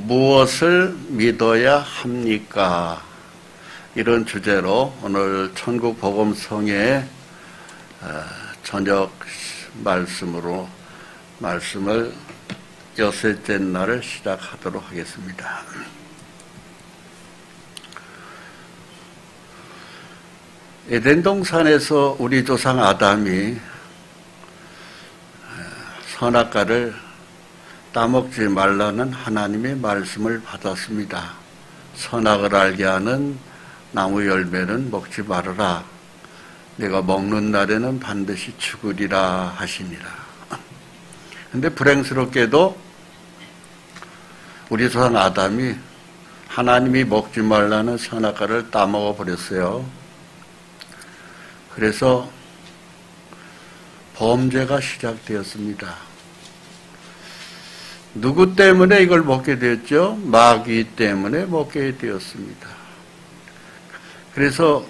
무엇을 믿어야 합니까? 이런 주제로 오늘 천국 복음성의 저녁 말씀을 여섯째 날을 시작하도록 하겠습니다. 에덴 동산에서 우리 조상 아담이 선악과를 따먹지 말라는 하나님의 말씀을 받았습니다. 선악을 알게 하는 나무 열매는 먹지 말아라. 내가 먹는 날에는 반드시 죽으리라 하시니라. 근데 불행스럽게도 우리 조상 아담이 하나님이 먹지 말라는 선악과를 따먹어 버렸어요. 그래서 범죄가 시작되었습니다. 누구 때문에 이걸 먹게 되었죠? 마귀 때문에 먹게 되었습니다. 그래서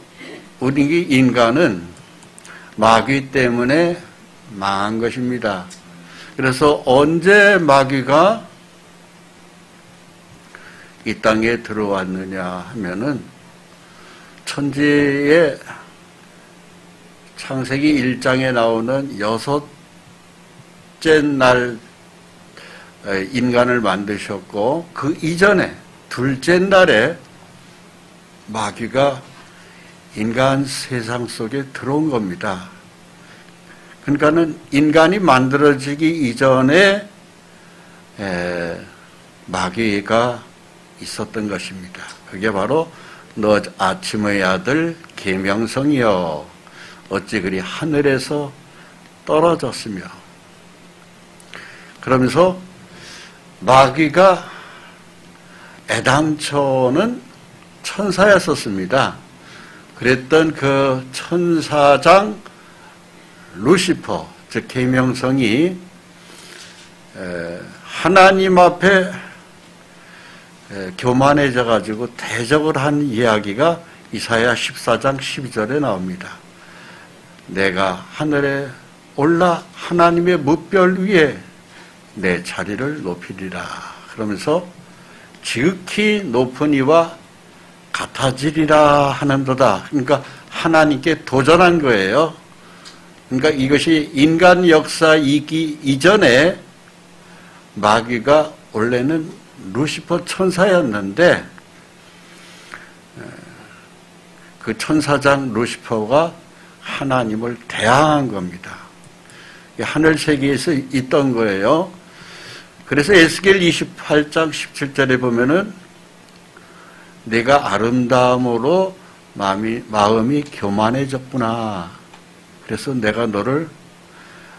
우리 인간은 마귀 때문에 망한 것입니다. 그래서 언제 마귀가 이 땅에 들어왔느냐 하면은 천지의 창세기 1장에 나오는 여섯째 날 인간을 만드셨고 그 이전에 둘째 날에 마귀가 인간 세상 속에 들어온 겁니다. 그러니까는 인간이 만들어지기 이전에 마귀가 있었던 것입니다. 그게 바로 너 아침의 아들 계명성이여 어찌 그리 하늘에서 떨어졌으며, 그러면서 마귀가 애당초는 천사였었습니다. 그랬던 그 천사장 루시퍼, 즉 계명성이 하나님 앞에 교만해져 가지고 대적을 한 이야기가 이사야 14장 12절에 나옵니다. 내가 하늘에 올라 하나님의 무별 위에 내 자리를 높이리라. 그러면서 지극히 높은 이와 같아지리라 하는도다. 그러니까 하나님께 도전한 거예요. 그러니까 이것이 인간 역사이기 이전에 마귀가 원래는 루시퍼 천사였는데 그 천사장 루시퍼가 하나님을 대항한 겁니다. 하늘 세계에서 있던 거예요. 그래서 에스겔 28장 17절에 보면은 내가 아름다움으로 마음이 교만해졌구나. 그래서 내가 너를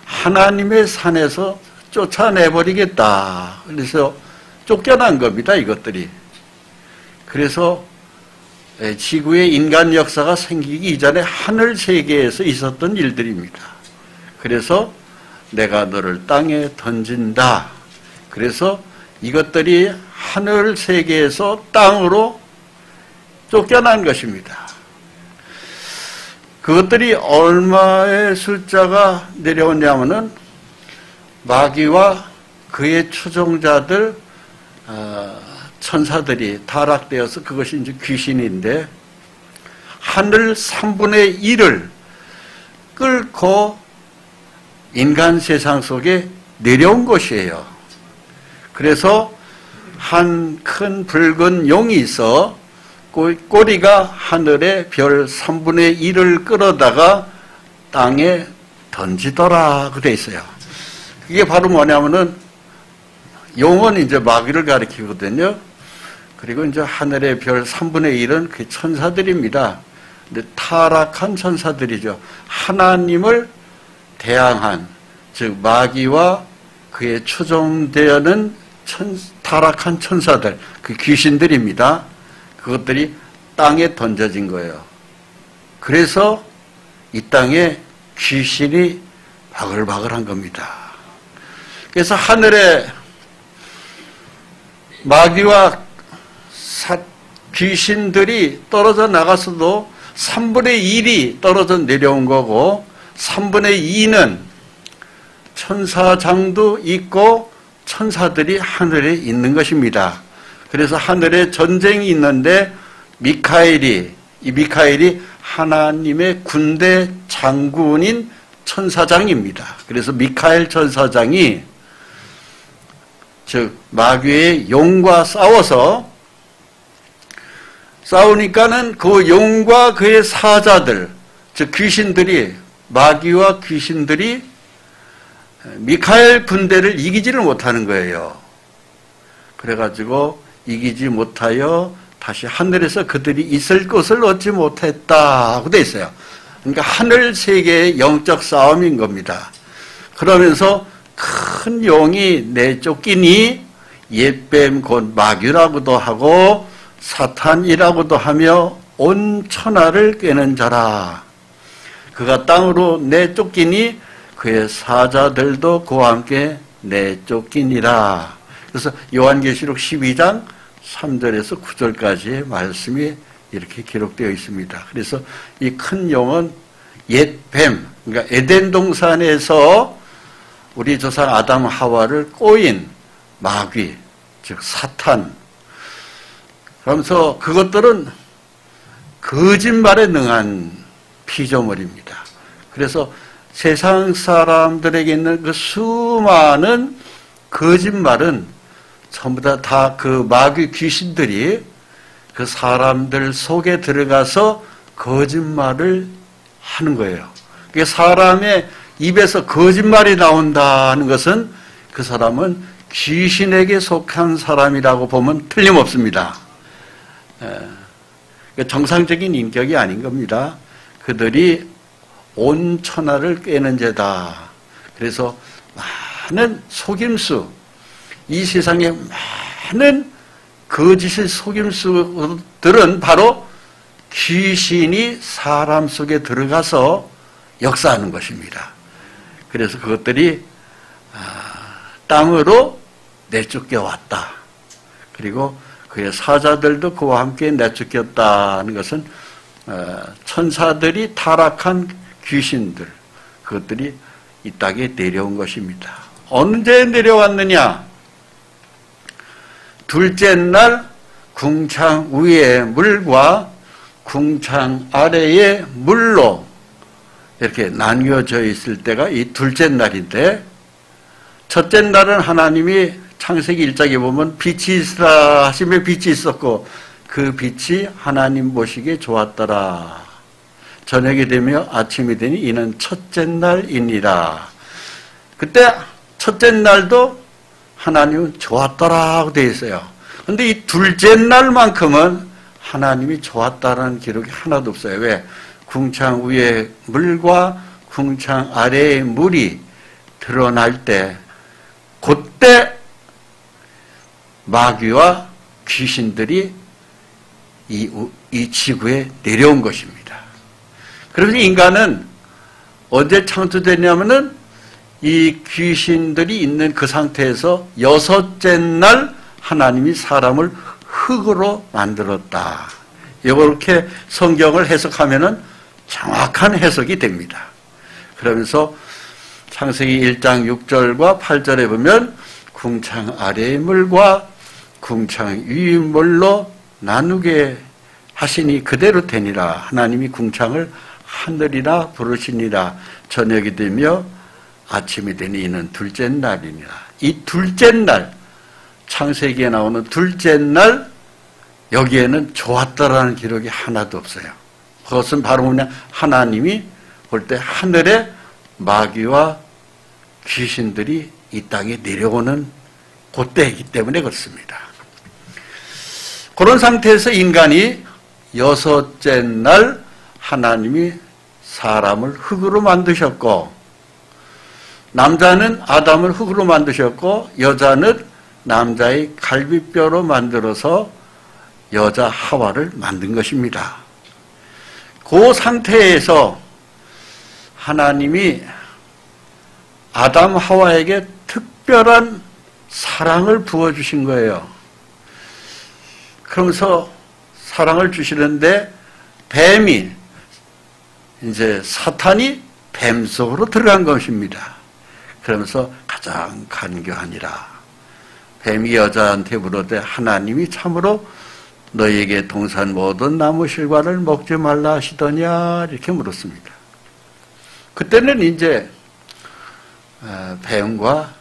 하나님의 산에서 쫓아내버리겠다. 그래서 쫓겨난 겁니다, 이것들이. 그래서 지구의 인간 역사가 생기기 이전에 하늘 세계에서 있었던 일들입니다. 그래서 내가 너를 땅에 던진다. 그래서 이것들이 하늘 세계에서 땅으로 쫓겨난 것입니다. 그것들이 얼마의 숫자가 내려오냐면은 마귀와 그의 추종자들 천사들이 타락되어서 그것이 이제 귀신인데 하늘 3분의 1을 끌고 인간 세상 속에 내려온 것이에요. 그래서 한 큰 붉은 용이 있어 꼬리가 하늘의 별 3분의 1을 끌어다가 땅에 던지더라 그래 있어요. 그게 바로 뭐냐면은 용은 이제 마귀를 가리키거든요. 그리고 이제 하늘의 별 3분의 1은 그 천사들입니다. 근데 타락한 천사들이죠. 하나님을 대항한, 즉 마귀와 그의 추종되는 타락한 천사들, 그 귀신들입니다. 그것들이 땅에 던져진 거예요. 그래서 이 땅에 귀신이 바글바글한 겁니다. 그래서 하늘에 마귀와 귀신들이 떨어져 나가서도 3분의 1이 떨어져 내려온 거고 3분의 2는 천사장도 있고 천사들이 하늘에 있는 것입니다. 그래서 하늘에 전쟁이 있는데 미카엘이 하나님의 군대 장군인 천사장입니다. 그래서 미카엘 천사장이 즉 마귀의 용과 싸우니까는 그 용과 그의 사자들, 즉 귀신들이, 마귀와 귀신들이 미카엘 군대를 이기지를 못하는 거예요. 그래가지고 이기지 못하여 다시 하늘에서 그들이 있을 곳을 얻지 못했다고 돼 있어요. 그러니까 하늘 세계의 영적 싸움인 겁니다. 그러면서 큰 용이 내쫓기니 옛뱀 곧 마귀라고도 하고 사탄이라고도 하며 온 천하를 꿰는 자라. 그가 땅으로 내쫓기니 그의 사자들도 그와 함께 내쫓기니라. 그래서 요한계시록 12장 3절에서 9절까지의 말씀이 이렇게 기록되어 있습니다. 그래서 이 큰 용은 옛뱀, 그러니까 에덴 동산에서 우리 조상 아담 하와를 꼬인 마귀, 즉 사탄. 그러면서 그것들은 거짓말에 능한 피조물입니다. 그래서 세상 사람들에게 있는 그 수많은 거짓말은 전부 다 그 마귀 귀신들이 그 사람들 속에 들어가서 거짓말을 하는 거예요. 그게 사람의 입에서 거짓말이 나온다는 것은 그 사람은 귀신에게 속한 사람이라고 보면 틀림없습니다. 정상적인 인격이 아닌 겁니다. 그들이 온 천하를 꿰는 죄다. 그래서 많은 속임수, 이 세상에 많은 거짓의 속임수들은 바로 귀신이 사람 속에 들어가서 역사하는 것입니다. 그래서 그것들이 땅으로 내쫓겨 왔다. 그리고 그의 사자들도 그와 함께 내쫓겼다는 것은 천사들이 타락한 귀신들, 그것들이 이 땅에 내려온 것입니다. 언제 내려왔느냐? 둘째 날 궁창 위의 물과 궁창 아래의 물로 이렇게 나뉘어져 있을 때가 이 둘째 날인데, 첫째 날은 하나님이 창세기 1장에 보면 빛이 있으라 하시며 빛이 있었고 그 빛이 하나님 보시기에 좋았더라. 저녁이 되며 아침이 되니 이는 첫째 날이니라. 그때 첫째 날도 하나님은 좋았더라고 되어 있어요. 그런데 이 둘째 날만큼은 하나님이 좋았다라는 기록이 하나도 없어요. 왜? 궁창 위의 물과 궁창 아래의 물이 드러날 때, 그때 마귀와 귀신들이 이 지구에 내려온 것입니다. 그래서 인간은 언제 창조되냐면은 이 귀신들이 있는 그 상태에서 여섯째 날 하나님이 사람을 흙으로 만들었다. 이렇게 성경을 해석하면은 정확한 해석이 됩니다. 그러면서 창세기 1장 6절과 8절에 보면 궁창 아래의 물과 궁창 위의 물로 나누게 하시니 그대로 되니라. 하나님이 궁창을 하늘이라 부르시니라. 저녁이 되며 아침이 되니 이는 둘째 날이니라. 이 둘째 날, 창세기에 나오는 둘째 날, 여기에는 좋았다라는 기록이 하나도 없어요. 그것은 바로 그냥 하나님이 볼 때 하늘에 마귀와 귀신들이 이 땅에 내려오는 그때이기 때문에 그렇습니다. 그런 상태에서 인간이 여섯째 날 하나님이 사람을 흙으로 만드셨고, 남자는 아담을 흙으로 만드셨고 여자는 남자의 갈비뼈로 만들어서 여자 하와를 만든 것입니다. 그 상태에서 하나님이 아담 하와에게 특별한 사랑을 부어주신 거예요. 그러면서 사랑을 주시는데 뱀이, 이제 사탄이 뱀 속으로 들어간 것입니다. 그러면서 가장 간교하니라. 뱀이 여자한테 물어대 하나님이 참으로 너희에게 동산 모든 나무 실과를 먹지 말라 하시더냐 이렇게 물었습니다. 그때는 이제 뱀과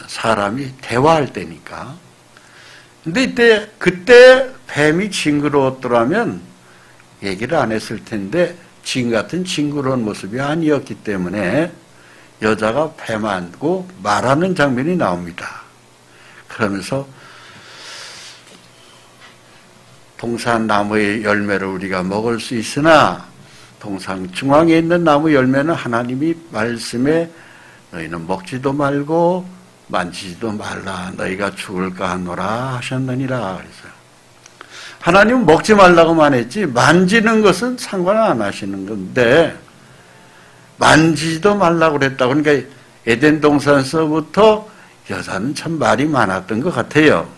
사람이 대화할 때니까. 근데 그때 뱀이 징그러웠더라면 얘기를 안 했을 텐데 지금 같은 징그러운 모습이 아니었기 때문에 여자가 뱀하고 말하는 장면이 나옵니다. 그러면서 동산 나무의 열매를 우리가 먹을 수 있으나 동산 중앙에 있는 나무 열매는 하나님이 말씀에 너희는 먹지도 말고 만지지도 말라 너희가 죽을까 하노라 하셨느니라. 그래서 하나님은 먹지 말라고만 했지 만지는 것은 상관 안 하시는 건데 만지지도 말라고 그랬다고. 그러니까 에덴 동산서부터 여자는 참 말이 많았던 것 같아요.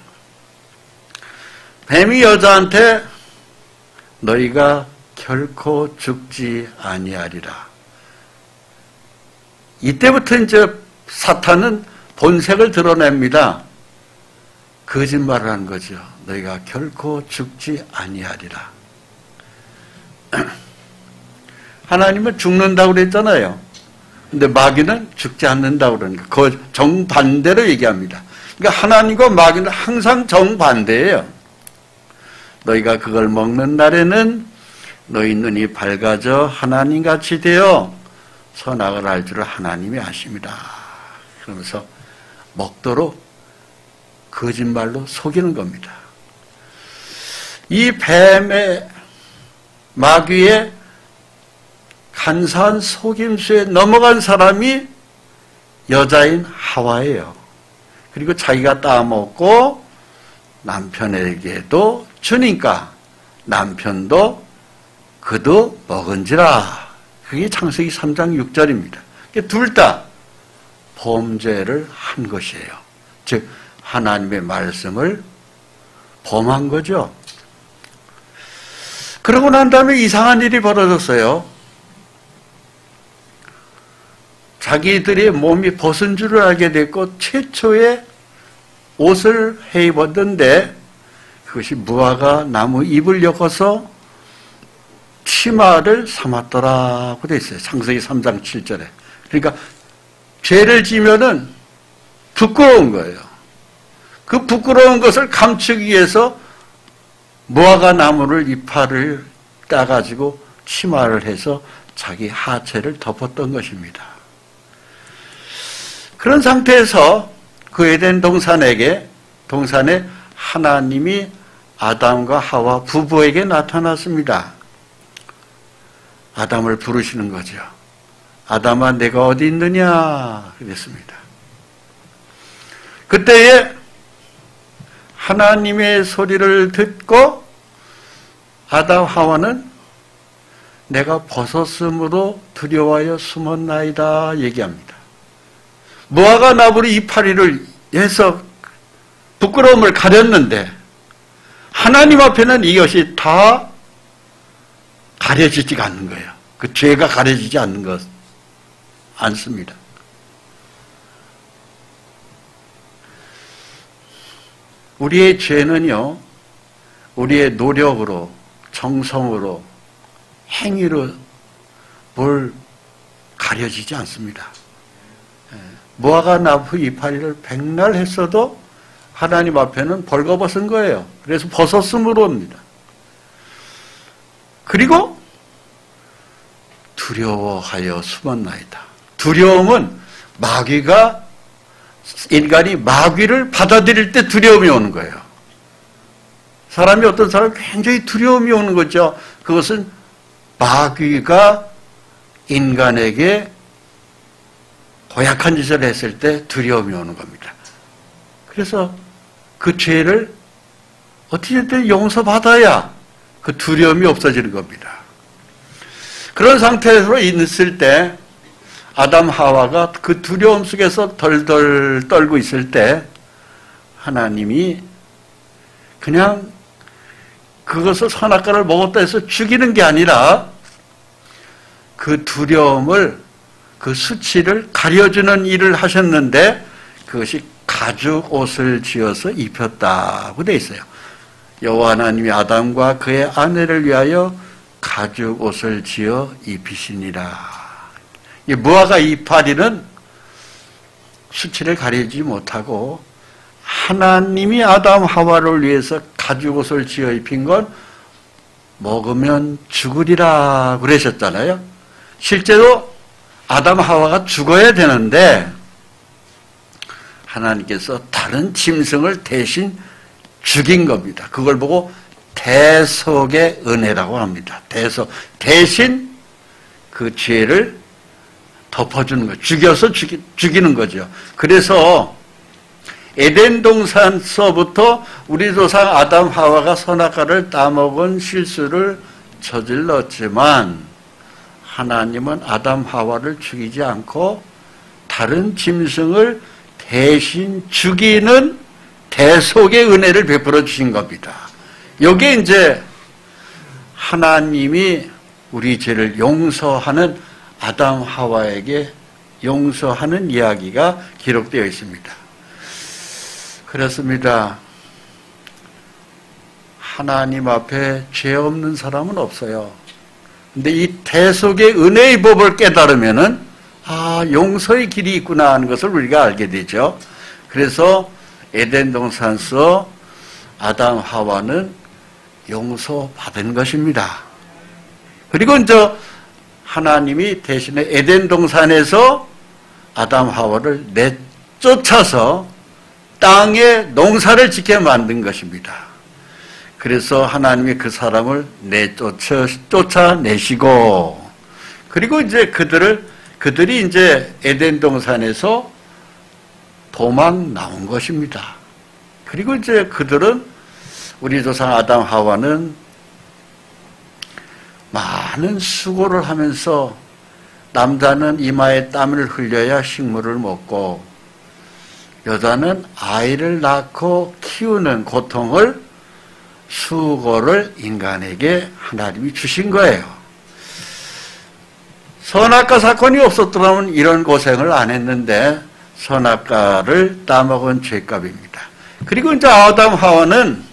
뱀이 여자한테 너희가 결코 죽지 아니하리라. 이때부터 이제 사탄은 본색을 드러냅니다. 거짓말을 하는 거죠. 너희가 결코 죽지 아니하리라. 하나님은 죽는다고 그랬잖아요. 근데 마귀는 죽지 않는다고 그러니까 그 정반대로 얘기합니다. 그러니까 하나님과 마귀는 항상 정반대예요. 너희가 그걸 먹는 날에는 너희 눈이 밝아져 하나님같이 되어 선악을 알 줄을 하나님이 아십니다. 그러면서 먹도록 거짓말로 속이는 겁니다. 이 뱀의 마귀의 간사한 속임수에 넘어간 사람이 여자인 하와예요. 그리고 자기가 따먹고 남편에게도 주니까 남편도 그도 먹은지라. 그게 창세기 3장 6절입니다. 둘 다 범죄를 한 것이에요. 즉 하나님의 말씀을 범한 거죠. 그러고 난 다음에 이상한 일이 벌어졌어요. 자기들의 몸이 벗은 줄을 알게 됐고 최초의 옷을 해 입었는데 그것이 무화과 나무 잎을 엮어서 치마를 삼았더라고 돼 있어요. 창세기 3장 7절에. 그러니까 죄를 지면은 부끄러운 거예요. 그 부끄러운 것을 감추기 위해서 무화과 나무를 이파를 따가지고 치마를 해서 자기 하체를 덮었던 것입니다. 그런 상태에서 그 에덴 동산에 하나님이 아담과 하와 부부에게 나타났습니다. 아담을 부르시는 거죠. 아담아 내가 어디 있느냐 그랬습니다. 그때에 하나님의 소리를 듣고 아담 하와는 내가 벗었으므로 두려워하여 숨었나이다 얘기합니다. 무화과 나무로 이파리를 해서 부끄러움을 가렸는데 하나님 앞에는 이것이 다 가려지지가 않는 거예요. 그 죄가 가려지지 않습니다. 우리의 죄는요, 우리의 노력으로, 정성으로, 행위로 뭘 가려지지 않습니다. 무화과 나무 이파리를 백날 했어도 하나님 앞에는 벌거벗은 거예요. 그래서 벗었으므로입니다. 그리고 두려워하여 숨었나이다. 두려움은 인간이 마귀를 받아들일 때 두려움이 오는 거예요. 어떤 사람이 굉장히 두려움이 오는 거죠. 그것은 마귀가 인간에게 고약한 짓을 했을 때 두려움이 오는 겁니다. 그래서 그 죄를 어떻게든 용서받아야 그 두려움이 없어지는 겁니다. 그런 상태로 있을 때 아담 하와가 그 두려움 속에서 덜덜 떨고 있을 때 하나님이 그냥 그것을 선악과를 먹었다 해서 죽이는 게 아니라 그 두려움을 그 수치를 가려주는 일을 하셨는데 그것이 가죽 옷을 지어서 입혔다고 되어 있어요. 여호와 하나님이 아담과 그의 아내를 위하여 가죽 옷을 지어 입히시니라. 이 무화과 이파리는 수치를 가리지 못하고 하나님이 아담 하와를 위해서 가죽 옷을 지어 입힌 건 먹으면 죽으리라 그러셨잖아요. 실제로 아담 하와가 죽어야 되는데 하나님께서 다른 짐승을 대신 죽인 겁니다. 그걸 보고 대속의 은혜라고 합니다. 대신 그 죄를 덮어주는 거예요. 죽여서 죽이는 거죠. 그래서 에덴 동산서부터 우리 조상 아담 하와가 선악과를 따먹은 실수를 저질렀지만 하나님은 아담 하와를 죽이지 않고 다른 짐승을 대신 죽이는 대속의 은혜를 베풀어 주신 겁니다. 이게 이제 하나님이 우리 죄를 용서하는 아담 하와에게 용서하는 이야기가 기록되어 있습니다. 그렇습니다. 하나님 앞에 죄 없는 사람은 없어요. 근데 이 대속의 은혜의 법을 깨달으면은 용서의 길이 있구나 하는 것을 우리가 알게 되죠. 그래서 에덴 동산에서 아담 하와는 용서받은 것입니다. 그리고 이제 하나님이 대신에 에덴 동산에서 아담 하와를 내쫓아서 땅에 농사를 짓게 만든 것입니다. 그래서 하나님이 그 사람을 쫓아내시고, 그리고 이제 그들이 이제 에덴 동산에서 도망 나온 것입니다. 그리고 이제 그들은, 우리 조상 아담 하와는 많은 수고를 하면서, 남자는 이마에 땀을 흘려야 식물을 먹고, 여자는 아이를 낳고 키우는 고통을, 수고를 인간에게 하나님이 주신 거예요. 선악과 사건이 없었더라면 이런 고생을 안 했는데 선악과를 따먹은 죄값입니다. 그리고 이제 아담 하와는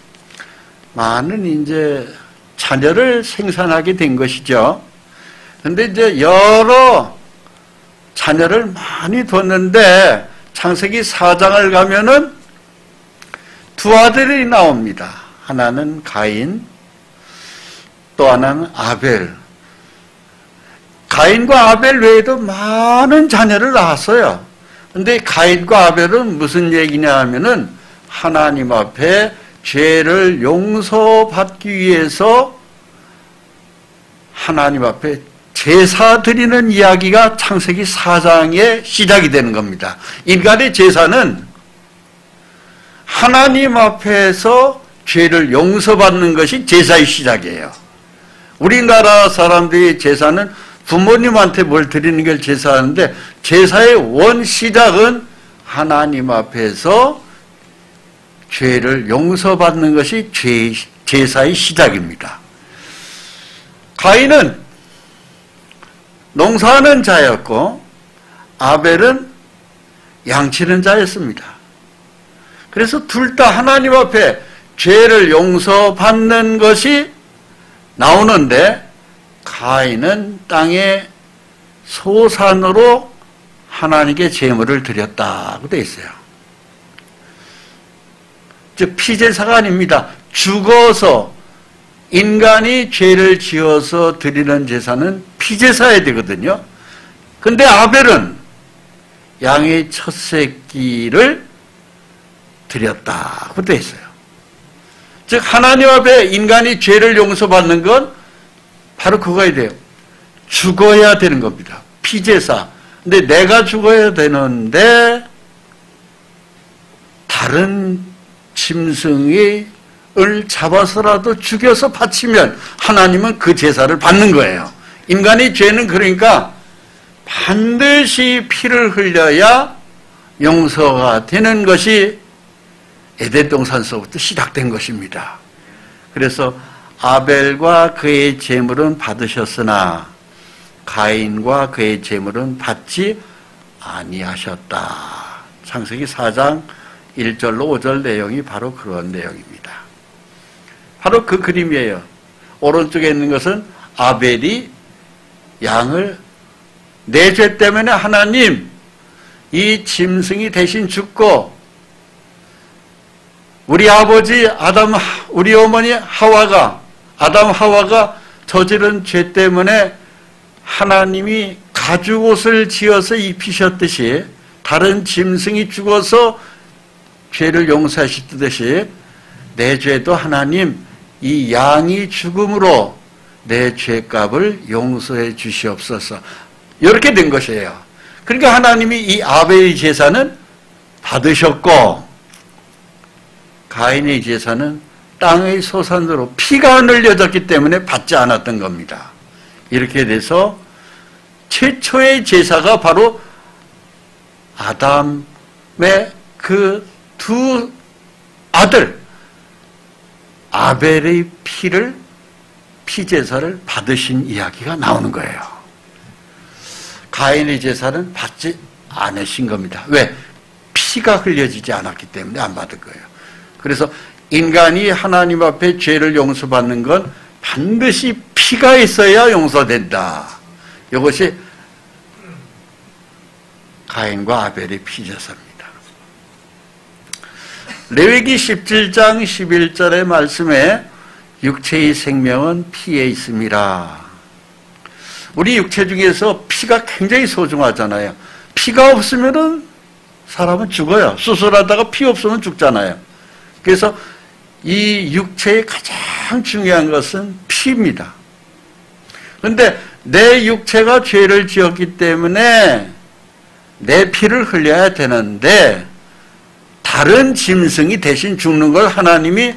많은 이제 자녀를 생산하게 된 것이죠. 근데 이제 여러 자녀를 많이 뒀는데 창세기 4장을 가면은 두 아들이 나옵니다. 하나는 가인, 또 하나는 아벨. 가인과 아벨 외에도 많은 자녀를 낳았어요. 근데 가인과 아벨은 무슨 얘기냐 하면은 하나님 앞에 죄를 용서받기 위해서 하나님 앞에 제사 드리는 이야기가 창세기 4장의 시작이 되는 겁니다. 인간의 제사는 하나님 앞에서 죄를 용서받는 것이 제사의 시작이에요. 우리나라 사람들의 제사는 부모님한테 뭘 드리는 걸 제사하는데, 제사의 원 시작은 하나님 앞에서 죄를 용서받는 것이 제사의 시작입니다. 가인은 농사하는 자였고 아벨은 양치는 자였습니다. 그래서 둘 다 하나님 앞에 죄를 용서받는 것이 나오는데, 가인은 땅의 소산으로 하나님께 제물을 드렸다고 되어 있어요. 즉 피제사가 아닙니다. 죽어서 인간이 죄를 지어서 드리는 제사는 피제사야 되거든요. 근데 아벨은 양의 첫 새끼를 드렸다고 되어 있어요. 즉 하나님 앞에 인간이 죄를 용서받는 건 바로 그거야 돼요. 죽어야 되는 겁니다. 피제사. 근데 내가 죽어야 되는데 다른 짐승을 잡아서라도 죽여서 바치면 하나님은 그 제사를 받는 거예요. 인간의 죄는 그러니까 반드시 피를 흘려야 용서가 되는 것이 에덴 동산서부터 시작된 것입니다. 그래서 아벨과 그의 제물은 받으셨으나 가인과 그의 제물은 받지 아니하셨다. 창세기 4장 1절로 5절 내용이 바로 그런 내용입니다. 바로 그 그림이에요. 오른쪽에 있는 것은 아벨이 양을, 내 죄 때문에 하나님 이 짐승이 대신 죽고 우리 아버지 우리 어머니 아담 하와가 저지른 죄 때문에 하나님이 가죽옷을 지어서 입히셨듯이 다른 짐승이 죽어서 죄를 용서하시듯이 내 죄도 하나님 이 양이 죽음으로 내 죄값을 용서해 주시옵소서. 이렇게 된 것이에요. 그러니까 하나님이 이 아벨의 제사는 받으셨고 가인의 제사는 땅의 소산으로 피가 흘려졌기 때문에 받지 않았던 겁니다. 이렇게 돼서 최초의 제사가 바로 아담의 그 두 아들 아벨의 피제사를 받으신 이야기가 나오는 거예요. 가인의 제사는 받지 않으신 겁니다. 왜? 피가 흘려지지 않았기 때문에 안 받은 거예요. 그래서 인간이 하나님 앞에 죄를 용서받는 건 반드시 피가 있어야 용서된다. 이것이 가인과 아벨의 피제사입니다. 레위기 17장 11절의 말씀에 육체의 생명은 피에 있습니다. 우리 육체 중에서 피가 굉장히 소중하잖아요. 피가 없으면은 사람은 죽어요. 수술하다가 피 없으면 죽잖아요. 그래서 이 육체의 가장 중요한 것은 피입니다. 그런데 내 육체가 죄를 지었기 때문에 내 피를 흘려야 되는데 다른 짐승이 대신 죽는 걸 하나님이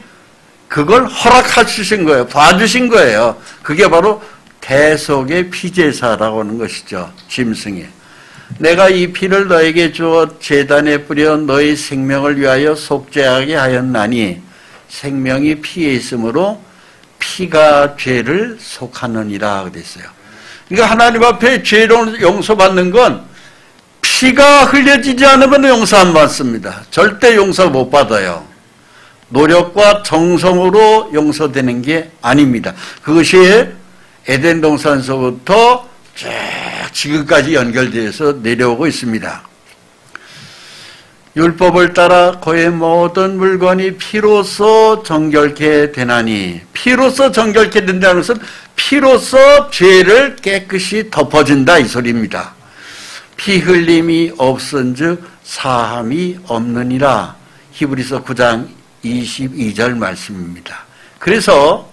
그걸 허락하신 거예요. 봐주신 거예요. 그게 바로 대속의 피제사라고 하는 것이죠. 짐승이. 내가 이 피를 너에게 주어 제단에 뿌려 너의 생명을 위하여 속죄하게 하였나니 생명이 피에 있으므로 피가 죄를 속하느니라 그랬어요. 그러니까 하나님 앞에 죄를 용서받는 건 피가 흘려지지 않으면 용서 안 받습니다. 절대 용서 못 받아요. 노력과 정성으로 용서되는 게 아닙니다. 그것이 에덴 동산서부터 쭉 지금까지 연결되어서 내려오고 있습니다. 율법을 따라 그의 모든 물건이 피로써 정결케 되나니, 피로써 정결케 된다는 것은 피로써 죄를 깨끗이 덮어진다 이 소리입니다. 피 흘림이 없은즉 사함이 없느니라. 히브리서 9장 22절 말씀입니다. 그래서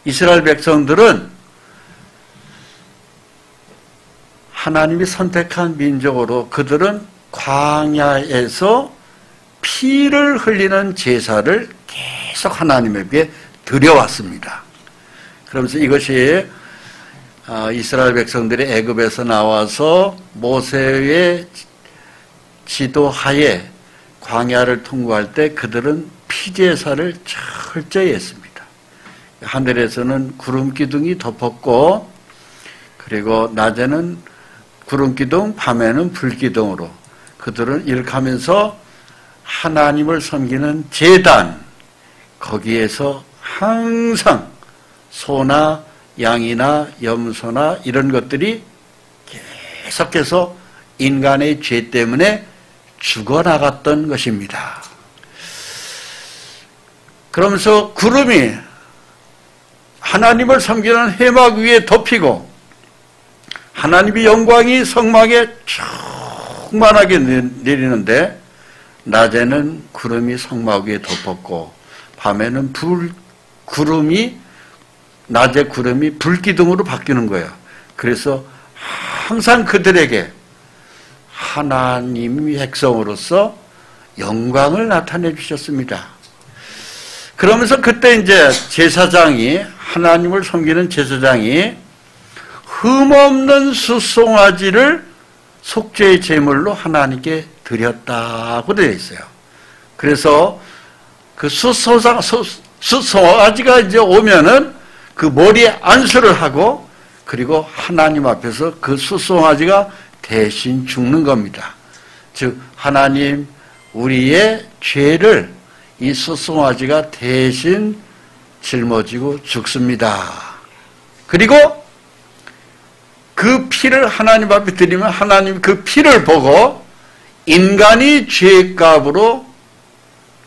이스라엘 백성들은 하나님이 선택한 민족으로 그들은 광야에서 피를 흘리는 제사를 계속 하나님에게 드려왔습니다. 그러면서 이것이 이스라엘 백성들이 애굽에서 나와서 모세의 지도하에 광야를 통과할 때 그들은 피제사를 철저히 했습니다. 하늘에서는 구름 기둥이 덮었고, 그리고 낮에는 구름 기둥, 밤에는 불 기둥으로 그들은 이렇게 하면서 하나님을 섬기는 제단, 거기에서 항상 소나 양이나 염소나 이런 것들이 계속해서 인간의 죄 때문에 죽어나갔던 것입니다. 그러면서 구름이 하나님을 섬기는 회막 위에 덮이고 하나님의 영광이 성막에 충만하게 내리는데 낮에는 구름이 성막 위에 덮었고 밤에는 구름이 낮에 구름이 불기둥으로 바뀌는 거예요. 그래서 항상 그들에게 하나님의 백성으로서 영광을 나타내 주셨습니다. 그러면서 그때 이제 제사장이, 하나님을 섬기는 제사장이 흠없는 숫송아지를 속죄의 제물로 하나님께 드렸다고 되어 있어요. 그래서 그 숫송아지가 이제 오면은 그 머리에 안수를 하고, 그리고 하나님 앞에서 그 숫송아지가 대신 죽는 겁니다. 즉 하나님, 우리의 죄를 이 숫송아지가 대신 짊어지고 죽습니다. 그리고 그 피를 하나님 앞에 드리면 하나님 그 피를 보고 인간이 죄값으로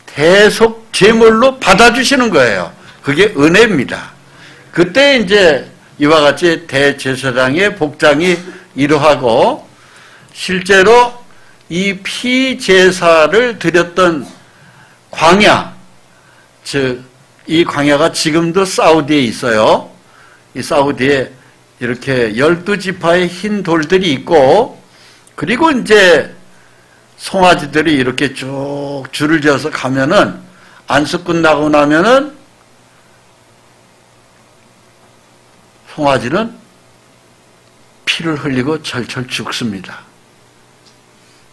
대속 제물로 받아주시는 거예요. 그게 은혜입니다. 그때 이제 이와 같이 대제사장의 복장이 이러하고, 실제로 이 피제사를 드렸던 광야, 즉 이 광야가 지금도 사우디에 있어요. 이 사우디에 이렇게 12지파의 흰 돌들이 있고, 그리고 이제 송아지들이 이렇게 쭉 줄을 지어서 가면은, 안수 끝나고 나면은 송아지는 피를 흘리고 철철 죽습니다.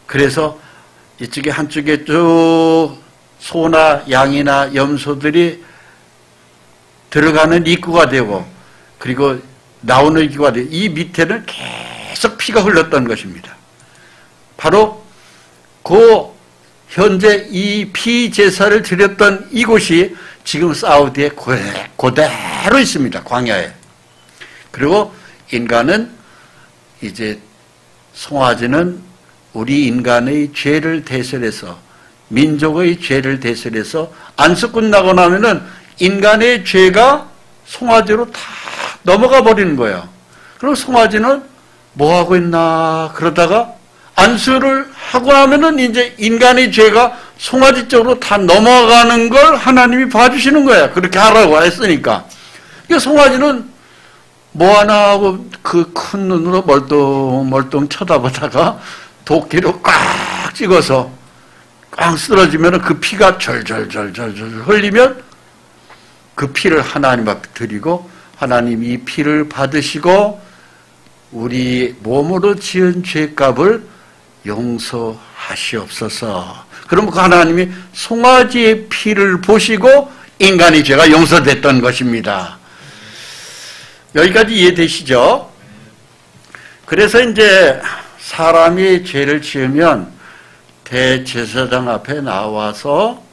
그래서 이쪽에 한쪽에 쭉 소나 양이나 염소들이 들어가는 입구가 되고, 그리고 나오는 입구가 되고, 이 밑에는 계속 피가 흘렀던 것입니다. 바로 그 현재 이 피제사를 드렸던 이곳이 지금 사우디에 그대로 있습니다. 광야에. 그리고 인간은 이제 송아지는 우리 인간의 죄를 대설해서 민족의 죄를 대설해서 안수 끝나고 나면은 인간의 죄가 송아지로 다 넘어가 버리는 거예요. 그리고 송아지는 뭐 하고 있나 그러다가 안수를 하고 나면은 이제 인간의 죄가 송아지 쪽으로 다 넘어가는 걸 하나님이 봐주시는 거예요. 그렇게 하라고 했으니까. 그러니까 송아지는 뭐 하나 하고 그 큰 눈으로 멀뚱멀뚱 쳐다보다가 도끼로 꽉 찍어서 꽉 쓰러지면 그 피가 절절절절 흘리면 그 피를 하나님 앞에 드리고 하나님이 이 피를 받으시고 우리 몸으로 지은 죄값을 용서하시옵소서. 그럼 그 하나님이 송아지의 피를 보시고 인간의 죄가 용서됐던 것입니다. 여기까지 이해되시죠? 그래서 이제 사람이 죄를 지으면 대제사장 앞에 나와서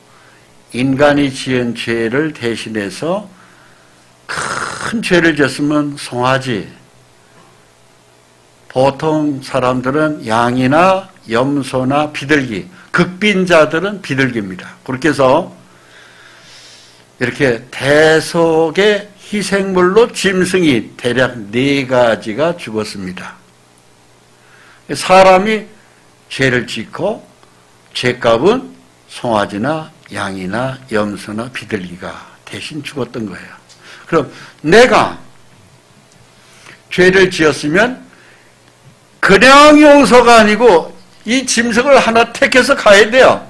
인간이 지은 죄를 대신해서 큰 죄를 졌으면 송아지, 보통 사람들은 양이나 염소나 비둘기, 극빈자들은 비둘기입니다. 그렇게 해서 이렇게 대속의 희생물로 짐승이 대략 4가지가 죽었습니다. 사람이 죄를 짓고 죄값은 송아지나 양이나 염소나 비둘기가 대신 죽었던 거예요. 그럼 내가 죄를 지었으면 그냥 용서가 아니고 이 짐승을 하나 택해서 가야 돼요.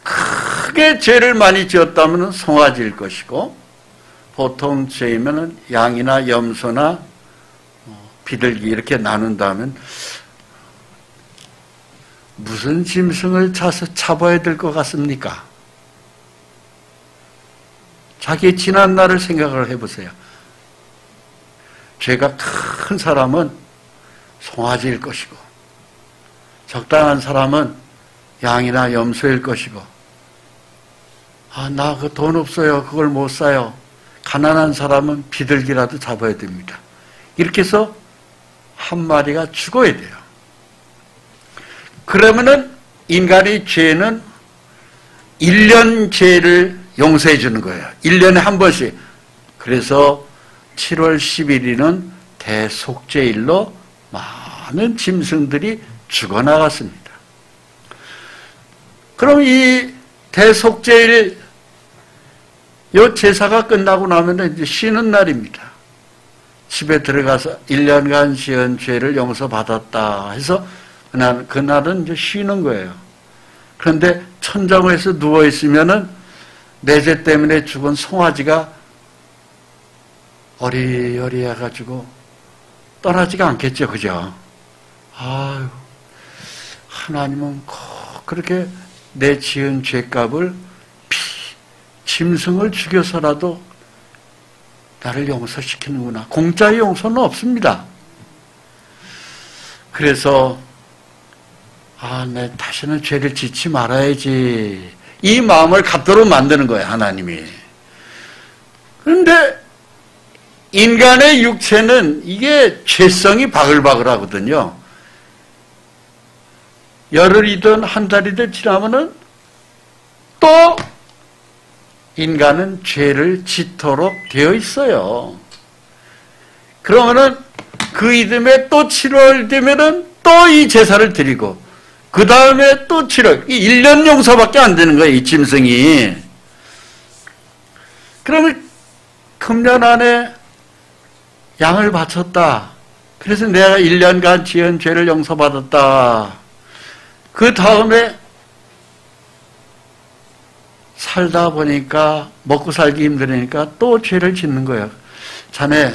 크게 죄를 많이 지었다면 송아지일 것이고 보통 죄이면 양이나 염소나 비둘기 이렇게 나눈다면 무슨 짐승을 잡아야 될 것 같습니까? 자기의 지난 날을 생각을 해보세요. 죄가 큰 사람은 송아지일 것이고 적당한 사람은 양이나 염소일 것이고 나 그 돈 없어요. 그걸 못 사요. 가난한 사람은 비둘기라도 잡아야 됩니다. 이렇게 해서 한 마리가 죽어야 돼요. 그러면은 인간의 죄는 1년 죄를 용서해 주는 거예요. 1년에 한 번씩. 그래서 7월 10일에는 대속죄일로 많은 짐승들이 죽어나갔습니다. 그럼 이 대속죄일 이 제사가 끝나고 나면 이제 쉬는 날입니다. 집에 들어가서 1년간 지은 죄를 용서받았다 해서 그날은 이제 쉬는 거예요. 그런데 천장에서 누워있으면은 내 죄 때문에 죽은 송아지가 어리어리해가지고 떠나지가 않겠죠. 그죠? 아유, 하나님은 꼭 그렇게 내 지은 죄값을 짐승을 죽여서라도 나를 용서시키는구나. 공짜의 용서는 없습니다. 그래서 내 다시는 죄를 짓지 말아야지. 이 마음을 갖도록 만드는 거예요, 하나님이. 그런데 인간의 육체는 이게 죄성이 바글바글하거든요. 열흘이든 한 달이든 지나면은 또 인간은 죄를 짓도록 되어 있어요. 그러면은 그 이듬해 또 7월 되면은 또 이 제사를 드리고 그 다음에 또 7월 1년 용서밖에 안 되는 거예요. 이 짐승이. 그러면 금년 안에 양을 바쳤다. 그래서 내가 1년간 지은 죄를 용서받았다. 그 다음에 살다 보니까 먹고 살기 힘드니까 또 죄를 짓는 거예요. 자네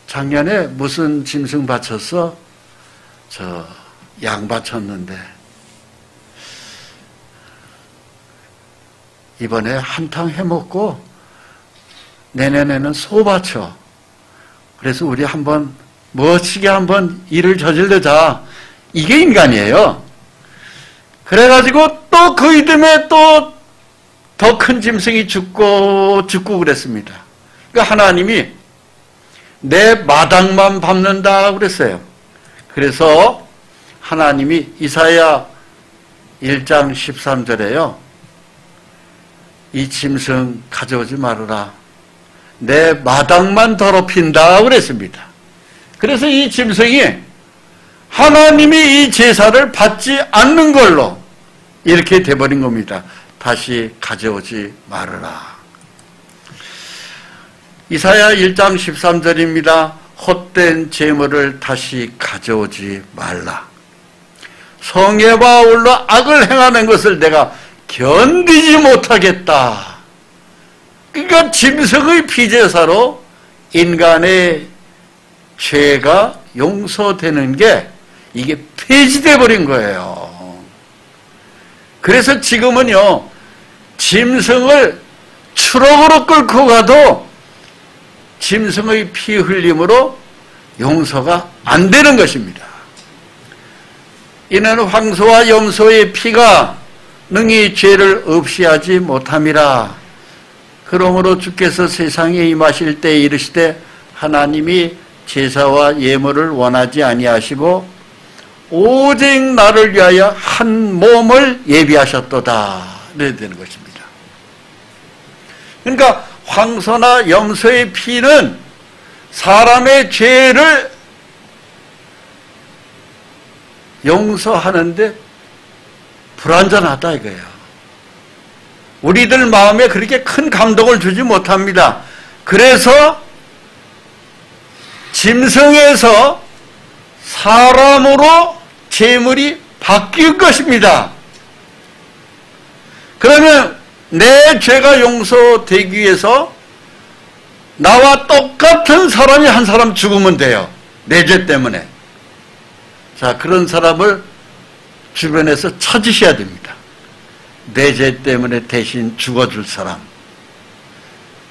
작년에 무슨 짐승 바쳤어? 저 양 바쳤는데 이번에 한탕 해먹고 내년에는 소 바쳐. 그래서 우리 한번 멋지게 한번 일을 저질러자. 이게 인간이에요. 그래가지고 또 그 이듬해 또 더 큰 짐승이 죽고 그랬습니다. 그러니까 하나님이 내 마당만 밟는다 그랬어요. 그래서 하나님이 이사야 1장 13절에요. 이 짐승 가져오지 말아라. 내 마당만 더럽힌다 그랬습니다. 그래서 이 짐승이 하나님이 이 제사를 받지 않는 걸로 이렇게 돼버린 겁니다. 다시 가져오지 말아라. 이사야 1장 13절입니다. 헛된 재물을 다시 가져오지 말라. 성에와 아울러 악을 행하는 것을 내가 견디지 못하겠다. 그러니까 짐승의 피제사로 인간의 죄가 용서되는 게 이게 폐지돼 버린 거예요. 그래서 지금은요, 짐승을 추럭으로 끌고 가도 짐승의 피 흘림으로 용서가 안 되는 것입니다. 이는 황소와 염소의 피가 능히 죄를 없이 하지 못함이라. 그러므로 주께서 세상에 임하실 때 이르시되 하나님이 제사와 예물을 원하지 아니하시고 오직 나를 위하여 한 몸을 예비하셨도다. 이래야 되는 것입니다. 그러니까 황소나 염소의 피는 사람의 죄를 용서하는데 불완전하다 이거예요. 우리들 마음에 그렇게 큰 감동을 주지 못합니다. 그래서 짐승에서 사람으로 제물이 바뀔 것입니다. 그러면 내 죄가 용서되기 위해서 나와 똑같은 사람이 한 사람 죽으면 돼요. 내 죄 때문에. 자, 그런 사람을 주변에서 찾으셔야 됩니다. 내 죄 때문에 대신 죽어줄 사람.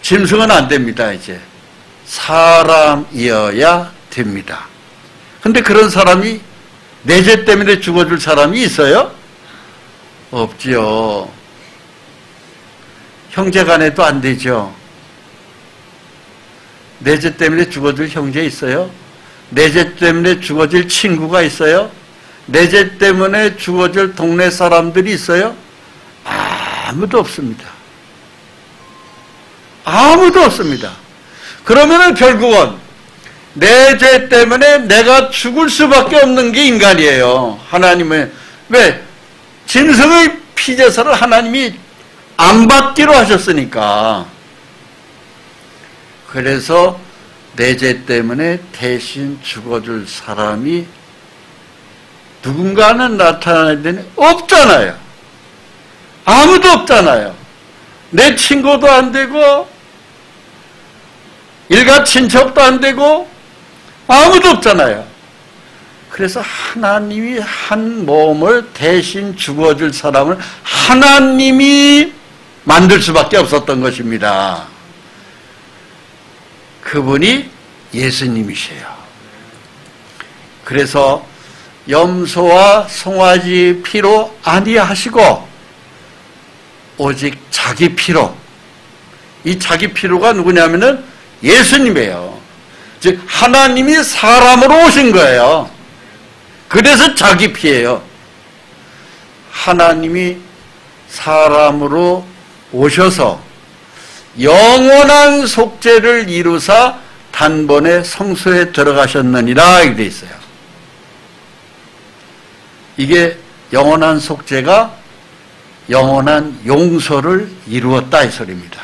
짐승은 안 됩니다, 이제. 사람이어야 됩니다. 근데 그런 사람이 내 죄 때문에 죽어줄 사람이 있어요? 없지요. 형제간에도 안 되죠. 내 죄 때문에 죽어줄 형제 있어요? 내 죄 때문에 죽어질 친구가 있어요? 내 죄 때문에 죽어질 동네 사람들이 있어요? 아무도 없습니다. 아무도 없습니다. 그러면은 결국은 내 죄 때문에 내가 죽을 수밖에 없는 게 인간이에요. 하나님은 왜? 짐승의 피제사를 하나님이 안 받기로 하셨으니까. 그래서 내 죄 때문에 대신 죽어줄 사람이 누군가는 나타나야 되는 없잖아요. 아무도 없잖아요. 내 친구도 안 되고 일가 친척도 안 되고 아무도 없잖아요. 그래서 하나님이 한 몸을 대신 죽어줄 사람을 하나님이 만들 수밖에 없었던 것입니다. 그분이 예수님이세요. 그래서 염소와 송아지 피로 아니하시고 오직 자기 피로, 이 자기 피로가 누구냐면은 예수님이에요. 즉 하나님이 사람으로 오신 거예요. 그래서 자기 피예요. 하나님이 사람으로 오셔서 영원한 속죄를 이루사 단번에 성소에 들어가셨느니라 이렇게 돼 있어요. 이게 영원한 속죄가 영원한 용서를 이루었다 이 소리입니다.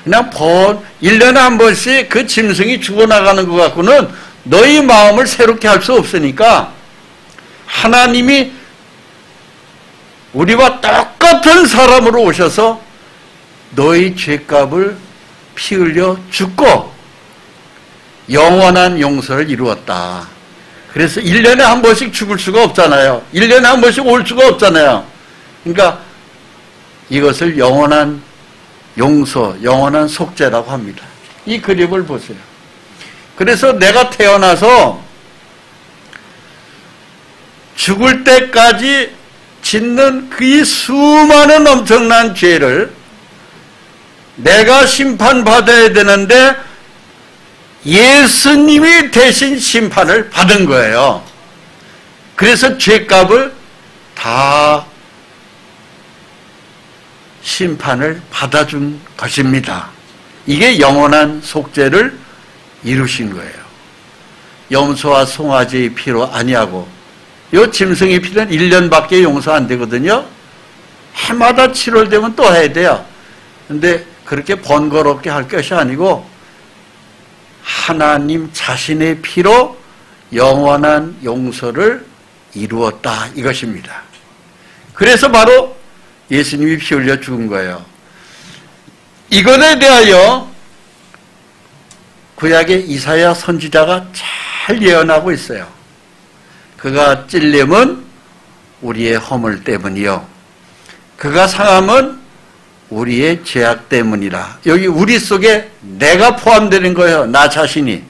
그냥 1년에 한 번씩 그 짐승이 죽어나가는 것 갖고는 너희 마음을 새롭게 할 수 없으니까 하나님이 우리와 똑같은 사람으로 오셔서 너희 죄값을 피 흘려 죽고 영원한 용서를 이루었다. 그래서 1년에 한 번씩 죽을 수가 없잖아요. 1년에 한 번씩 올 수가 없잖아요. 그러니까 이것을 영원한 용서, 영원한 속죄라고 합니다. 이 그림을 보세요. 그래서 내가 태어나서 죽을 때까지 짓는 그 수많은 엄청난 죄를 내가 심판받아야 되는데 예수님이 대신 심판을 받은 거예요. 그래서 죄값을 다 심판을 받아준 것입니다. 이게 영원한 속죄를 이루신 거예요. 염소와 송아지의 피로 아니하고, 요 짐승의 피는 1년밖에 용서 안 되거든요. 해마다 7월 되면 또 해야 돼요. 근데 그렇게 번거롭게 할 것이 아니고 하나님 자신의 피로 영원한 용서를 이루었다, 이것입니다. 그래서 바로 예수님이 피 흘려 죽은 거예요. 이것에 대하여 구약의 이사야 선지자가 잘 예언하고 있어요. 그가 찔림은 우리의 허물 때문이요, 그가 상함은 우리의 죄악 때문이라. 여기 우리 속에 내가 포함되는 거예요. 나 자신이.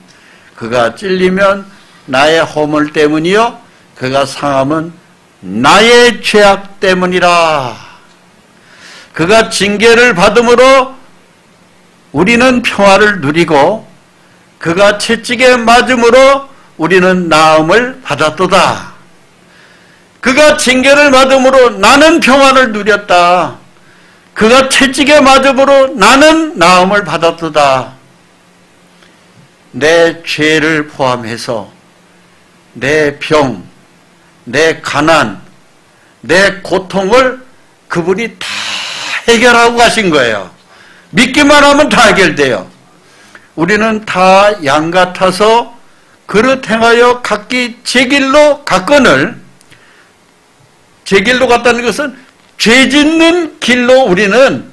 그가 찔리면 나의 허물 때문이요, 그가 상함은 나의 죄악 때문이라. 그가 징계를 받음으로 우리는 평화를 누리고, 그가 채찍에 맞음으로 우리는 나음을 받았도다. 그가 징계를 받음으로 나는 평화를 누렸다. 그가 채찍에 맞음으로 나는 나음을 받았도다. 내 죄를 포함해서 내 병, 내 가난, 내 고통을 그분이 다 해결하고 가신 거예요. 믿기만 하면 다 해결돼요. 우리는 다 양 같아서 그릇 행하여 각기 제 길로 갔거늘, 제 길로 갔다는 것은 죄 짓는 길로 우리는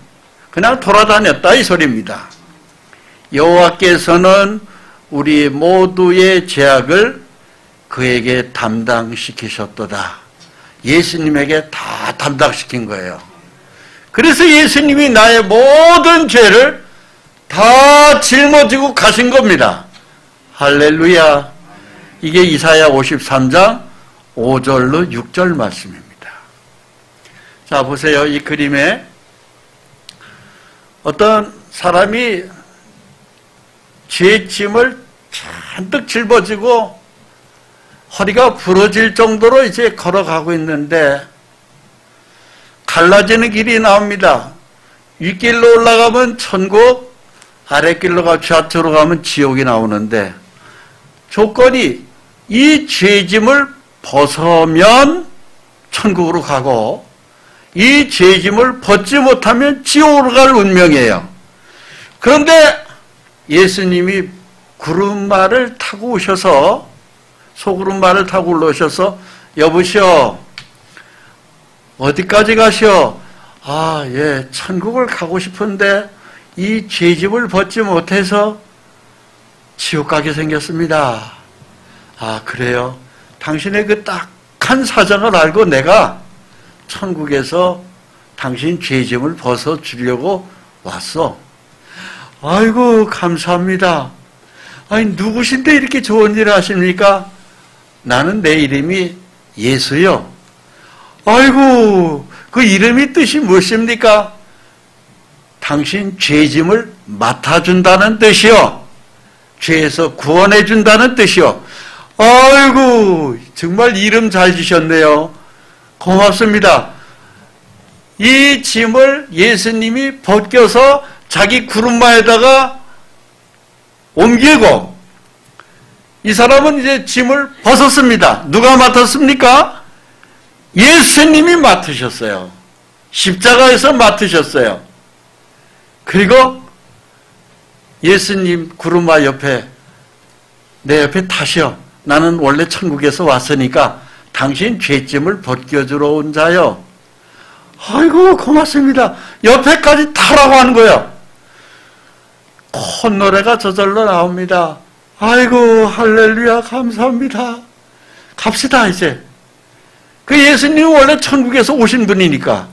그냥 돌아다녔다, 이 소리입니다. 여호와께서는 우리 모두의 죄악을 그에게 담당시키셨도다. 예수님에게 다 담당시킨 거예요. 그래서 예수님이 나의 모든 죄를 다 짊어지고 가신 겁니다. 할렐루야. 이게 이사야 53장 5절로 6절 말씀입니다. 자, 보세요. 이 그림에 어떤 사람이 죄짐을 잔뜩 짊어지고 허리가 부러질 정도로 이제 걸어가고 있는데, 갈라지는 길이 나옵니다. 윗길로 올라가면 천국, 아랫길로 가 좌측으로 가면 지옥이 나오는데, 조건이 이 죄짐을 벗으면 천국으로 가고, 이 죄짐을 벗지 못하면 지옥으로 갈 운명이에요. 그런데 예수님이 구름말을 타고 오셔서, 소구름말을 타고 올라오셔서, 여보시오, 어디까지 가시오? 아, 예, 천국을 가고 싶은데 이 죄짐을 벗지 못해서 지옥 가게 생겼습니다. 아, 그래요? 당신의 그 딱한 사정을 알고 내가 천국에서 당신 죄짐을 벗어 주려고 왔어. 아이고, 감사합니다. 아니, 누구신데 이렇게 좋은 일을 하십니까? 나는 내 이름이 예수요. 아이고, 그 이름이 뜻이 무엇입니까? 당신 죄짐을 맡아준다는 뜻이요, 죄에서 구원해준다는 뜻이요. 아이고, 정말 이름 잘 지셨네요. 고맙습니다. 이 짐을 예수님이 벗겨서 자기 구름마에다가 옮기고, 이 사람은 이제 짐을 벗었습니다. 누가 맡았습니까? 예수님이 맡으셨어요. 십자가에서 맡으셨어요. 그리고 예수님 구름마 옆에, 내 옆에 타시오. 나는 원래 천국에서 왔으니까 당신 죄짐을 벗겨주러 온 자요. 아이고, 고맙습니다. 옆에까지 타라고 하는 거예요. 콧노래가 저절로 나옵니다. 아이고, 할렐루야, 감사합니다. 갑시다, 이제. 그 예수님은 원래 천국에서 오신 분이니까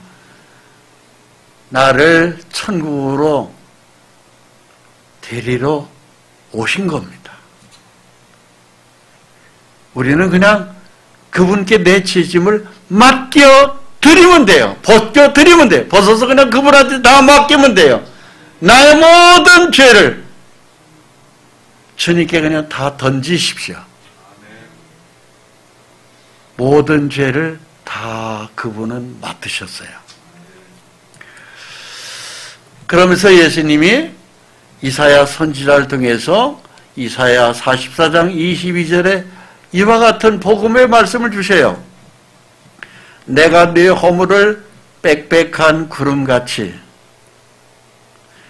나를 천국으로 데리러 오신 겁니다. 우리는 그냥 그분께 내 죄짐을 맡겨드리면 돼요. 벗겨드리면 돼요. 벗어서 그냥 그분한테 다 맡기면 돼요. 나의 모든 죄를 주님께 그냥 다 던지십시오. 모든 죄를 다 그분은 맡으셨어요. 그러면서 예수님이 이사야 선지자를 통해서 이사야 44장 22절에 이와 같은 복음의 말씀을 주세요. 내가 네 허물을 빽빽한 구름같이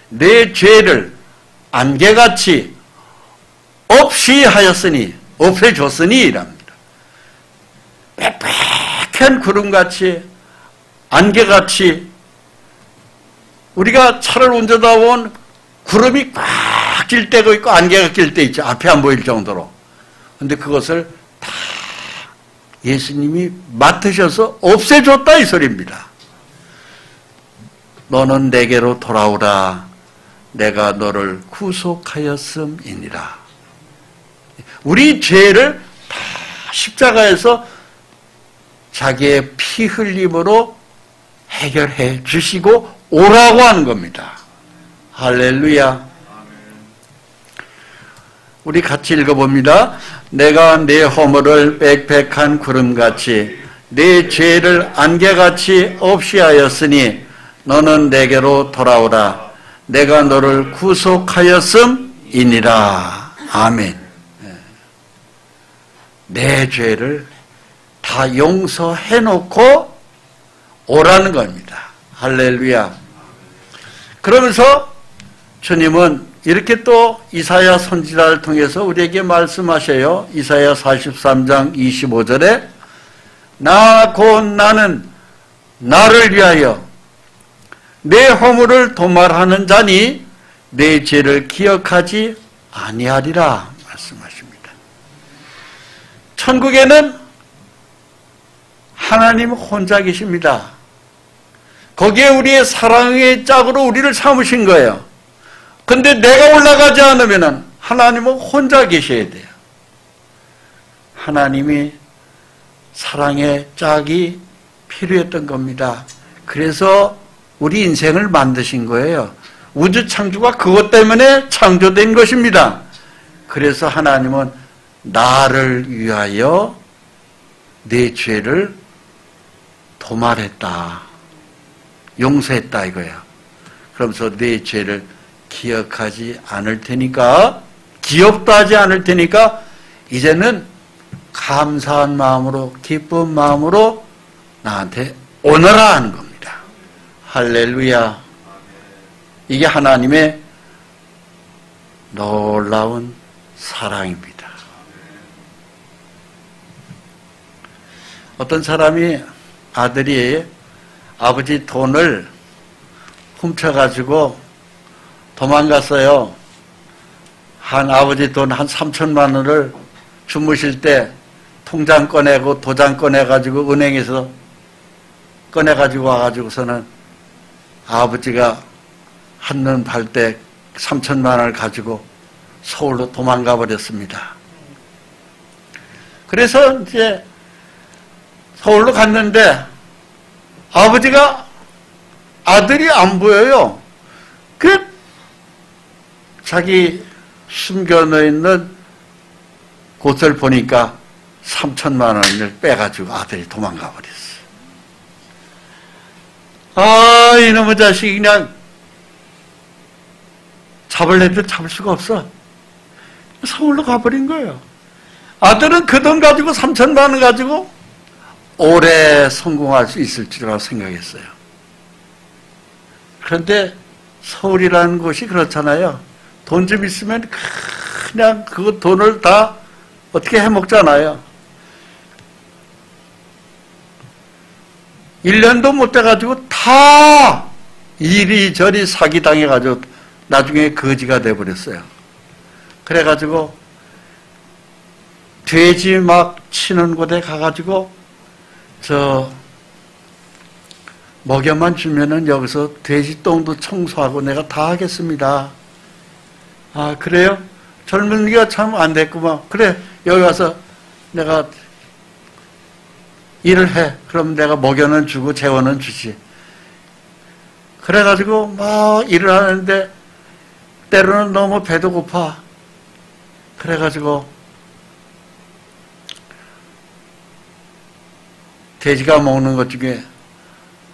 내 죄를 안개같이 없이 하였으니 없애줬으니 이랍니다. 빽빽한 구름같이 안개같이 우리가 차를 운전하다 보면 구름이 꽉 낄 때가 있고 안개가 낄 때 있죠. 앞에 안 보일 정도로. 근데 그것을 다 예수님이 맡으셔서 없애줬다 이 소리입니다. 너는 내게로 돌아오라. 내가 너를 구속하였음이니라. 우리 죄를 다 십자가에서 자기의 피 흘림으로 해결해 주시고 오라고 하는 겁니다. 할렐루야. 우리 같이 읽어봅니다. 내가 네 허물을 빽빽한 구름같이 네 죄를 안개같이 없이 하였으니 너는 내게로 돌아오라. 내가 너를 구속하였음이니라. 아멘. 내 죄를 다 용서해놓고 오라는 겁니다. 할렐루야. 그러면서 주님은 이렇게 또 이사야 선지자를 통해서 우리에게 말씀하셔요. 이사야 43장 25절에 나 곧 나는 나를 위하여 내 허물을 도말하는 자니 내 죄를 기억하지 아니하리라 말씀하십니다. 천국에는 하나님 혼자 계십니다. 거기에 우리의 사랑의 짝으로 우리를 삼으신 거예요. 근데 내가 올라가지 않으면 하나님은 혼자 계셔야 돼요. 하나님이 사랑의 짝이 필요했던 겁니다. 그래서 우리 인생을 만드신 거예요. 우주 창조가 그것 때문에 창조된 것입니다. 그래서 하나님은 나를 위하여 내 죄를 도말했다. 용서했다 이거야. 그러면서 내 죄를 기억하지 않을 테니까, 기억도 하지 않을 테니까 이제는 감사한 마음으로, 기쁜 마음으로 나한테 오너라 하는 겁니다. 할렐루야. 이게 하나님의 놀라운 사랑입니다. 어떤 사람이 아들이 아버지 돈을 훔쳐가지고 도망갔어요. 한 아버지 돈 한 3천만 원을 주무실 때 통장 꺼내고 도장 꺼내가지고 은행에서 꺼내가지고 와가지고서는 아버지가 한눈 팔 때 3천만 원을 가지고 서울로 도망가 버렸습니다. 그래서 이제 서울로 갔는데 아버지가 아들이 안 보여요. 그 자기 숨겨놓여 있는 곳을 보니까 3천만 원을 빼가지고 아들이 도망가 버렸어요. 아, 이놈의 자식이 그냥 잡으려도 잡을 수가 없어. 서울로 가버린 거예요. 아들은 그 돈 가지고 3천만 원 가지고 오래 성공할 수 있을 줄이라고 생각했어요. 그런데 서울이라는 곳이 그렇잖아요. 돈 좀 있으면 그냥 그 돈을 다 어떻게 해먹잖아요. 1년도 못 돼가지고 다 이리저리 사기당해가지고 나중에 거지가 돼버렸어요. 그래가지고 돼지 막 치는 곳에 가가지고 먹여만 주면은 여기서 돼지 똥도 청소하고 내가 다 하겠습니다. 아, 그래요? 젊은이가 참 안 됐구만. 그래, 여기 와서 내가 일을 해. 그럼 내가 먹여는 주고 재원은 주지. 그래가지고 막 일을 하는데 때로는 너무 배도 고파. 그래가지고 돼지가 먹는 것 중에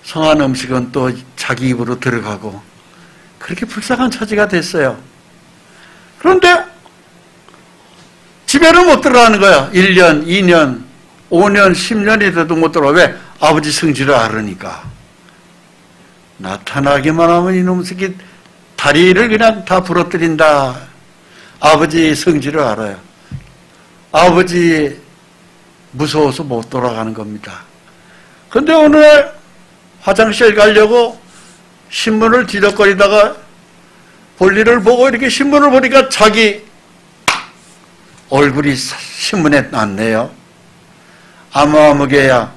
성한 음식은 또 자기 입으로 들어가고 그렇게 불쌍한 처지가 됐어요. 그런데 집에는 못 들어가는 거야. 1년, 2년, 5년, 10년이 돼도 못 들어가. 왜? 아버지 성질을 알으니까. 나타나기만 하면 이놈 새끼 다리를 그냥 다 부러뜨린다. 아버지 성질을 알아요. 아버지 무서워서 못 돌아가는 겁니다. 근데 어느 날 화장실 가려고 신문을 뒤적거리다가 볼일을 보고 이렇게 신문을 보니까 자기 얼굴이 신문에 났네요. 아무개야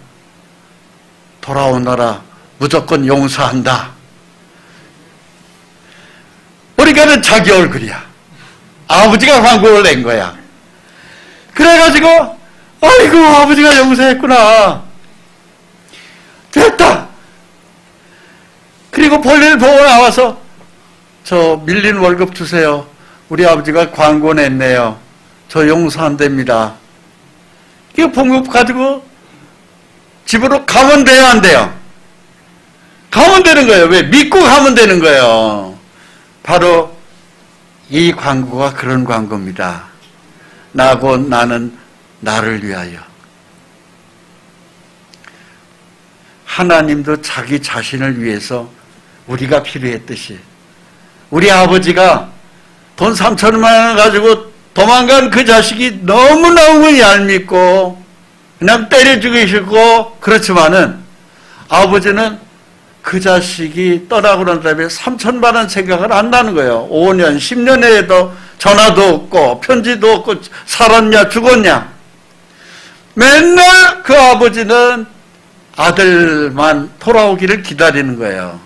돌아오너라 무조건 용서한다. 그러니까는 자기 얼굴이야. 아버지가 광고를 낸 거야. 그래가지고 아이고 아버지가 용서했구나. 됐다. 그리고 볼일 보고 나와서 저 밀린 월급 주세요. 우리 아버지가 광고 냈네요. 저 용서한답니다. 이거 봉급 가지고 집으로 가면 돼요, 안 돼요? 가면 되는 거예요. 왜? 믿고 가면 되는 거예요. 바로 이 광고가 그런 광고입니다. 나고 나는 나를 위하여. 하나님도 자기 자신을 위해서 우리가 필요했듯이 우리 아버지가 돈 3천만 원 가지고 도망간 그 자식이 너무너무 얄밉고 그냥 때려 죽이시고 그렇지만은 아버지는 그 자식이 떠나고 난 다음에 3천만 원 생각을 안 나는 거예요. 5년, 10년에도 전화도 없고 편지도 없고 살았냐 죽었냐. 맨날 그 아버지는 아들만 돌아오기를 기다리는 거예요.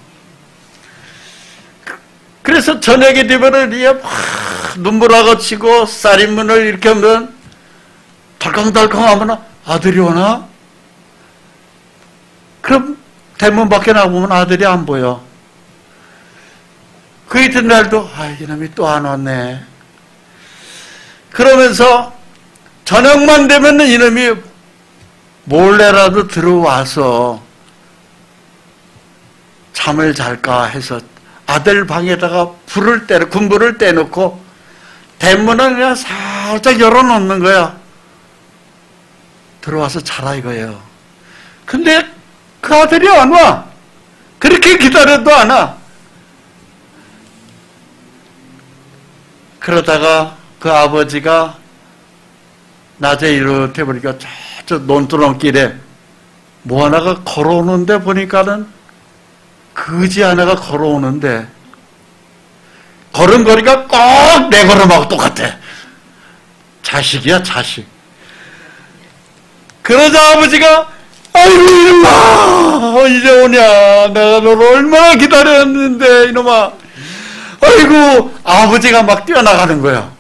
그래서 저녁에 되면은 눈물하고 치고 쌀인문을 이렇게 하면 덜컹덜컹 하면 아들이 오나? 그럼 대문 밖에 나보면 아들이 안 보여. 그 이튿날도 이놈이 또 안 왔네. 그러면서 저녁만 되면 이놈이 몰래라도 들어와서 잠을 잘까 해서 아들 방에다가 군불을 떼놓고 대문을 그냥 살짝 열어놓는 거야. 들어와서 자라 이거예요. 근데 그 아들이 안 와. 그렇게 기다려도 안 와. 그러다가 그 아버지가 낮에 이렇게 보니까 저 논두렁길에 뭐 하나가 걸어오는데 보니까는 거지 하나가 걸어오는데 걸음걸이가 꼭 내 걸음하고 똑같아. 자식이야 자식. 그러자 아버지가 아이고 이놈아 이제 오냐. 내가 너를 얼마나 기다렸는데 이놈아. 아이고 아버지가 막 뛰어나가는 거야.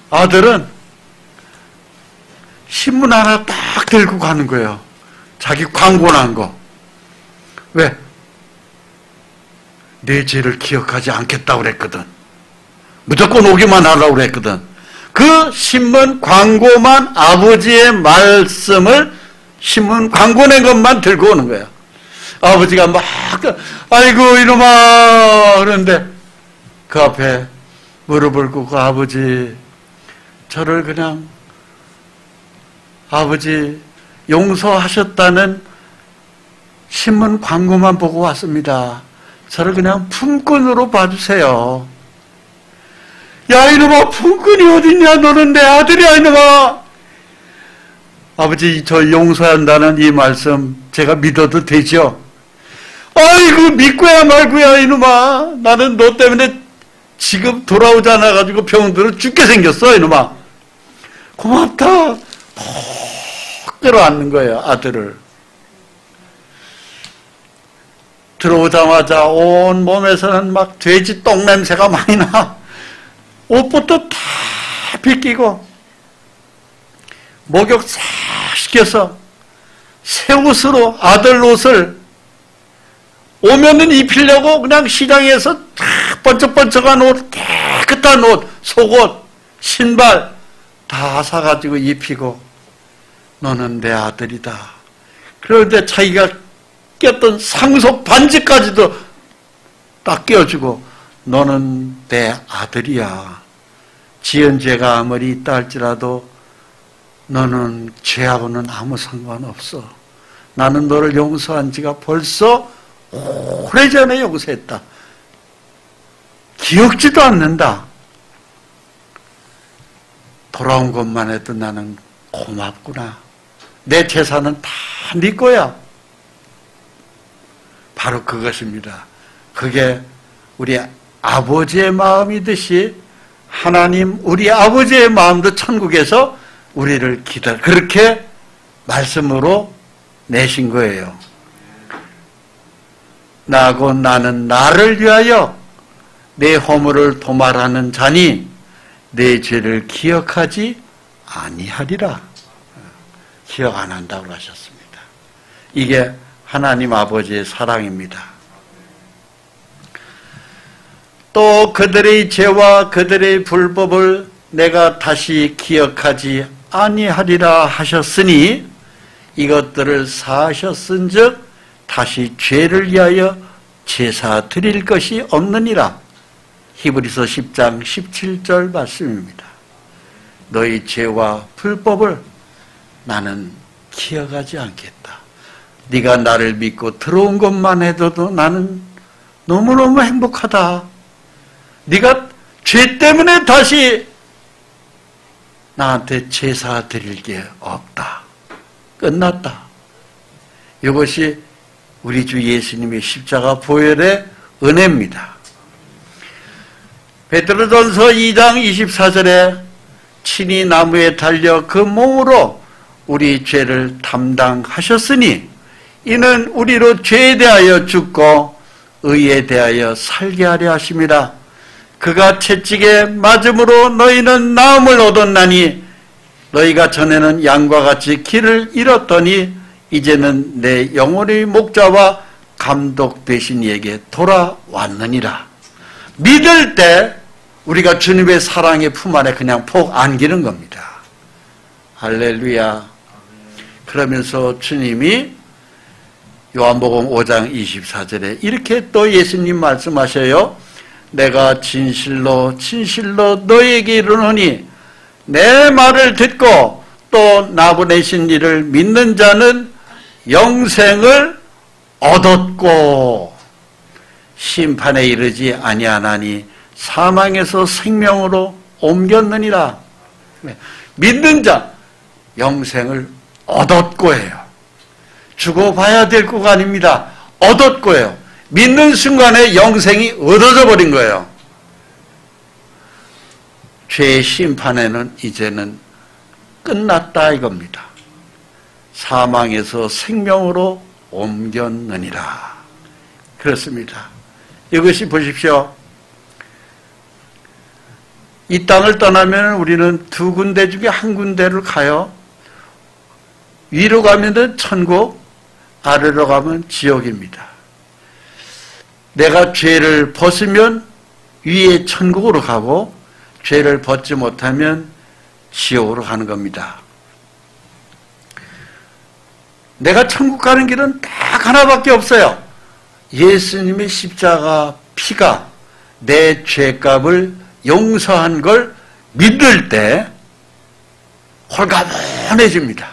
아들은 신문 하나 딱 들고 가는 거예요. 자기 광고 난 거. 왜? 내 죄를 기억하지 않겠다고 그랬거든. 무조건 오기만 하려고 그랬거든. 그 신문 광고만 아버지의 말씀을 신문 광고 낸 것만 들고 오는 거예요. 아버지가 막 아이고 이놈아 그런데 그 앞에 무릎을 꿇고 아버지 저를 그냥 아버지 용서하셨다는 신문 광고만 보고 왔습니다. 저를 그냥 품꾼으로 봐주세요. 야 이놈아 품꾼이 어딨냐. 너는 내 아들이야 이놈아. 아버지 저 용서한다는 이 말씀 제가 믿어도 되죠? 아이고 믿고야 말고야 이놈아. 나는 너 때문에 지금 돌아오지 않아가지고 병들어 죽게 생겼어 이놈아. 고맙다. 콕 끌어안는 거예요 아들을. 들어오자마자 온 몸에서는 막 돼지 똥 냄새가 많이 나. 옷부터 다 벗기고 목욕 싹 시켜서 새 옷으로 아들 옷을 오면은 입히려고 그냥 시장에서 다 번쩍번쩍한 옷 깨끗한 옷, 속옷, 신발 다 사가지고 입히고 너는 내 아들이다. 그런데 자기가 꼈던 상속 반지까지도 딱 껴주고 너는 내 아들이야. 지은 죄가 아무리 있다 할지라도 너는 죄하고는 아무 상관없어. 나는 너를 용서한 지가 벌써 오래전에 용서했다. 기억지도 않는다. 돌아온 것만 해도 나는 고맙구나. 내 재산은 다 네 거야. 바로 그것입니다. 그게 우리 아버지의 마음이듯이 하나님 우리 아버지의 마음도 천국에서 우리를 그렇게 말씀으로 내신 거예요. 나고 나는 나를 위하여 내 허물을 도말하는 자니 내 죄를 기억하지 아니하리라. 기억 안 한다고 하셨습니다. 이게 하나님 아버지의 사랑입니다. 또 그들의 죄와 그들의 불법을 내가 다시 기억하지 아니하리라 하셨으니 이것들을 사하셨은즉 다시 죄를 위하여 제사 드릴 것이 없느니라. 히브리서 10장 17절 말씀입니다. 너희 죄와 불법을 나는 기억하지 않겠다. 네가 나를 믿고 들어온 것만 해도 나는 너무너무 행복하다. 네가 죄 때문에 다시 나한테 제사 드릴 게 없다. 끝났다. 이것이 우리 주 예수님의 십자가 보혈의 은혜입니다. 베드로전서 2장 24절에 친히 나무에 달려 그 몸으로 우리 죄를 담당하셨으니 이는 우리로 죄에 대하여 죽고 의에 대하여 살게 하려 하심이라. 그가 채찍에 맞음으로 너희는 나음을 얻었나니 너희가 전에는 양과 같이 길을 잃었더니 이제는 내 영혼의 목자와 감독 되신 이에게 돌아왔느니라. 믿을 때 우리가 주님의 사랑의 품 안에 그냥 폭 안기는 겁니다. 할렐루야. 그러면서 주님이 요한복음 5장 24절에 이렇게 또 예수님 말씀하셔요. 내가 진실로 진실로 너에게 이르노니 내 말을 듣고 또 나 보내신 이를 믿는 자는 영생을 얻었고 심판에 이르지 아니하나니 사망에서 생명으로 옮겼느니라. 믿는 자 영생을 얻었고예요. 죽어봐야 될 거가 아닙니다. 얻었고예요. 믿는 순간에 영생이 얻어져 버린 거예요. 죄의 심판에는 이제는 끝났다 이겁니다. 사망에서 생명으로 옮겼느니라. 그렇습니다. 이것이 보십시오. 이 땅을 떠나면 우리는 두 군데 중에 한 군데를 가요. 위로 가면은 천국, 아래로 가면 지옥입니다. 내가 죄를 벗으면 위에 천국으로 가고 죄를 벗지 못하면 지옥으로 가는 겁니다. 내가 천국 가는 길은 딱 하나밖에 없어요. 예수님의 십자가 피가 내 죄값을 용서한 걸 믿을 때 홀가분해집니다.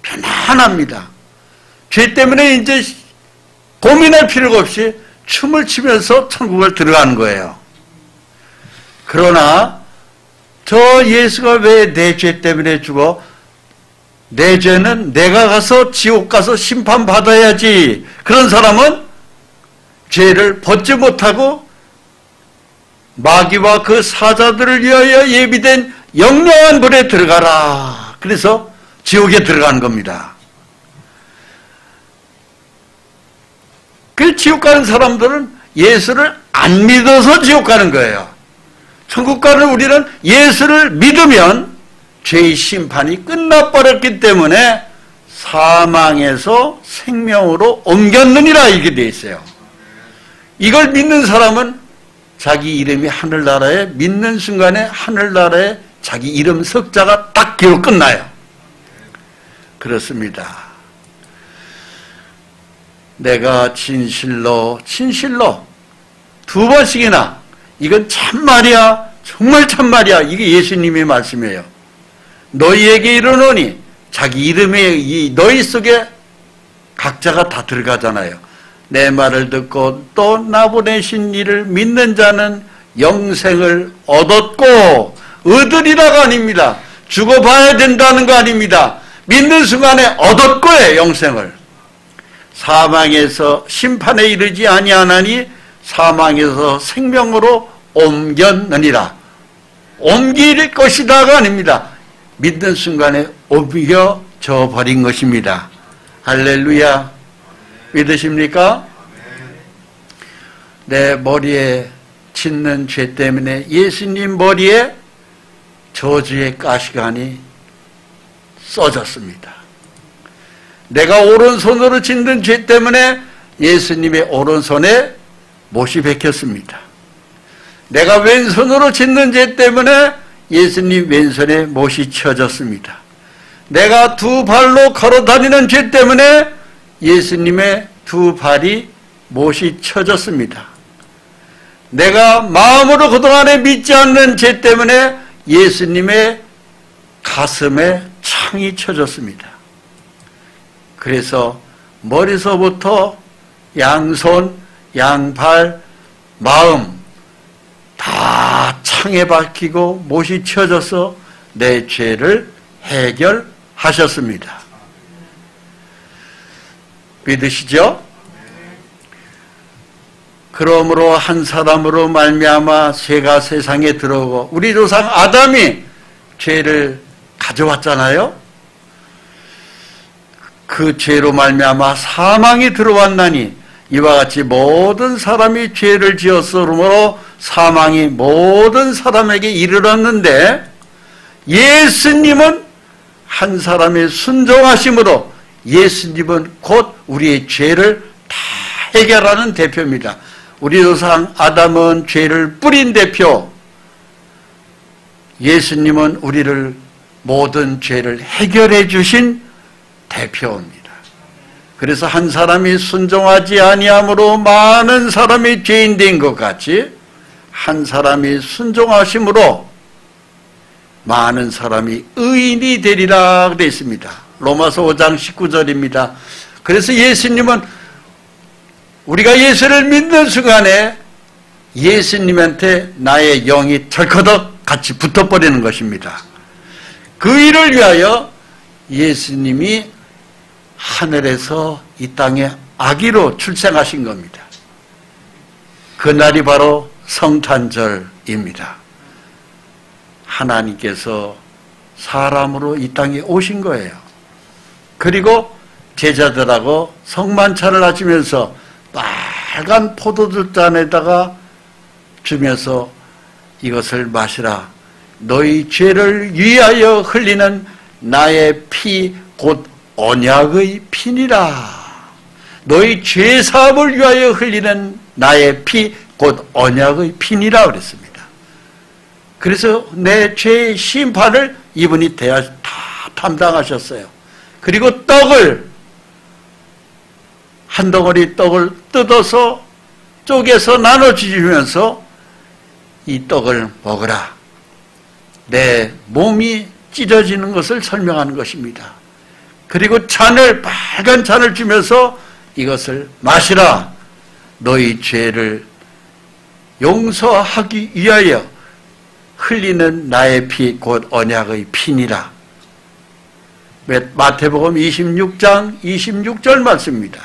편안합니다. 죄 때문에 이제 고민할 필요가 없이 춤을 추면서 천국을 들어가는 거예요. 그러나 저 예수가 왜 내 죄 때문에 죽어? 내 죄는 내가 가서 지옥 가서 심판받아야지. 그런 사람은 죄를 벗지 못하고 마귀와 그 사자들을 위하여 예비된 영영한 불에 들어가라. 그래서 지옥에 들어가는 겁니다. 그 지옥 가는 사람들은 예수를 안 믿어서 지옥 가는 거예요. 천국 가는 우리는 예수를 믿으면 죄의 심판이 끝나버렸기 때문에 사망에서 생명으로 옮겼느니라 이렇게 되어 있어요. 이걸 믿는 사람은 자기 이름이 하늘나라에 믿는 순간에 하늘나라에 자기 이름 석자가 딱 기록 끝나요. 그렇습니다. 내가 진실로 두 번씩이나 이건 참말이야 정말 참말이야 이게 예수님의 말씀이에요. 너희에게 이르노니 자기 이름에 이 너희 속에 각자가 다 들어가잖아요. 내 말을 듣고 또 나 보내신 이를 믿는 자는 영생을 얻었고 얻으리라가 아닙니다. 죽어봐야 된다는 거 아닙니다. 믿는 순간에 얻었고요. 영생을. 사망에서 심판에 이르지 아니하나니 사망에서 생명으로 옮겼느니라. 옮길 것이다가 아닙니다. 믿는 순간에 옮겨져 버린 것입니다. 할렐루야. 믿으십니까? 내 머리에 짓는 죄 때문에 예수님 머리에 저주의 가시관이 써졌습니다. 내가 오른손으로 짓는 죄 때문에 예수님의 오른손에 못이 박혔습니다. 내가 왼손으로 짓는 죄 때문에 예수님 왼손에 못이 쳐졌습니다. 내가 두 발로 걸어다니는 죄 때문에 예수님의 두 발이 못이 쳐졌습니다. 내가 마음으로 그동안에 믿지 않는 죄 때문에 예수님의 가슴에 창이 쳐졌습니다. 그래서 머리서부터 양손, 양발, 마음 다 창에 박히고 못이 쳐져서 내 죄를 해결하셨습니다. 믿으시죠? 그러므로 한 사람으로 말미암아 죄가 세상에 들어오고 우리 조상 아담이 죄를 가져왔잖아요. 그 죄로 말미암아 사망이 들어왔나니 이와 같이 모든 사람이 죄를 지었으므로 사망이 모든 사람에게 이르렀는데 예수님은 한 사람의 순종하심으로 예수님은 곧 우리의 죄를 다 해결하는 대표입니다. 우리 조상 아담은 죄를 뿌린 대표, 예수님은 우리를 모든 죄를 해결해 주신 대표입니다. 그래서 한 사람이 순종하지 아니함으로 많은 사람이 죄인 된 것 같이 한 사람이 순종하심으로 많은 사람이 의인이 되리라 되어 있습니다. 로마서 5장 19절입니다. 그래서 예수님은 우리가 예수를 믿는 순간에 예수님한테 나의 영이 덜커덕 같이 붙어버리는 것입니다. 그 일을 위하여 예수님이 하늘에서 이 땅에 아기로 출생하신 겁니다. 그날이 바로 성탄절입니다. 하나님께서 사람으로 이 땅에 오신 거예요. 그리고 제자들하고 성만찬을 하시면서 빨간 포도주잔에다가 주면서 이것을 마시라. 너희 죄를 위하여 흘리는 나의 피 곧 언약의 피니라. 너희 죄 사함을 위하여 흘리는 나의 피 곧 언약의 피니라 그랬습니다. 그래서 내 죄의 심판을 이분이 다 담당하셨어요. 그리고 떡을 한 덩어리 떡을 뜯어서 쪼개서 나눠주시면서 이 떡을 먹으라. 내 몸이 찢어지는 것을 설명하는 것입니다. 그리고 잔을 빨간 잔을 주면서 이것을 마시라. 너희 죄를 용서하기 위하여 흘리는 나의 피 곧 언약의 피니라. 마태복음 26장 26절 말씀입니다.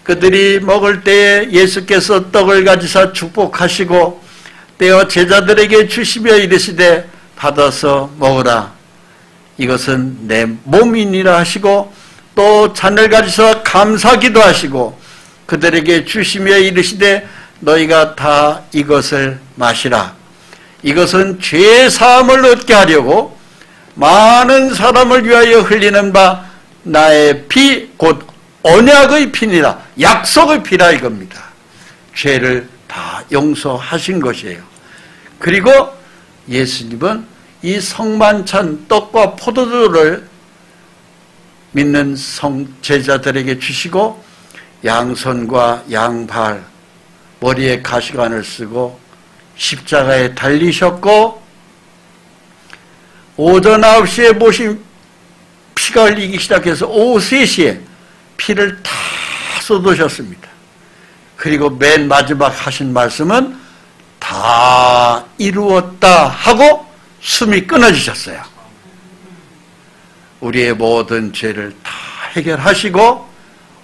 그들이 먹을 때에 예수께서 떡을 가지사 축복하시고 떼어 제자들에게 주시며 이르시되 받아서 먹으라. 이것은 내 몸이니라 하시고 또 잔을 가지사 감사기도 하시고 그들에게 주시며 이르시되 너희가 다 이것을 마시라. 이것은 죄 사함을 얻게 하려고 많은 사람을 위하여 흘리는 바 나의 피 곧 언약의 피니라. 약속의 피라 이겁니다. 죄를 다 용서하신 것이에요. 그리고 예수님은 이 성만찬 떡과 포도주를 믿는 제자들에게 주시고 양손과 양발, 머리에 가시관을 쓰고 십자가에 달리셨고 오전 9시에 모신 피가 흘리기 시작해서 오후 3시에 피를 다 쏟으셨습니다. 그리고 맨 마지막 하신 말씀은 다 이루었다 하고 숨이 끊어지셨어요. 우리의 모든 죄를 다 해결하시고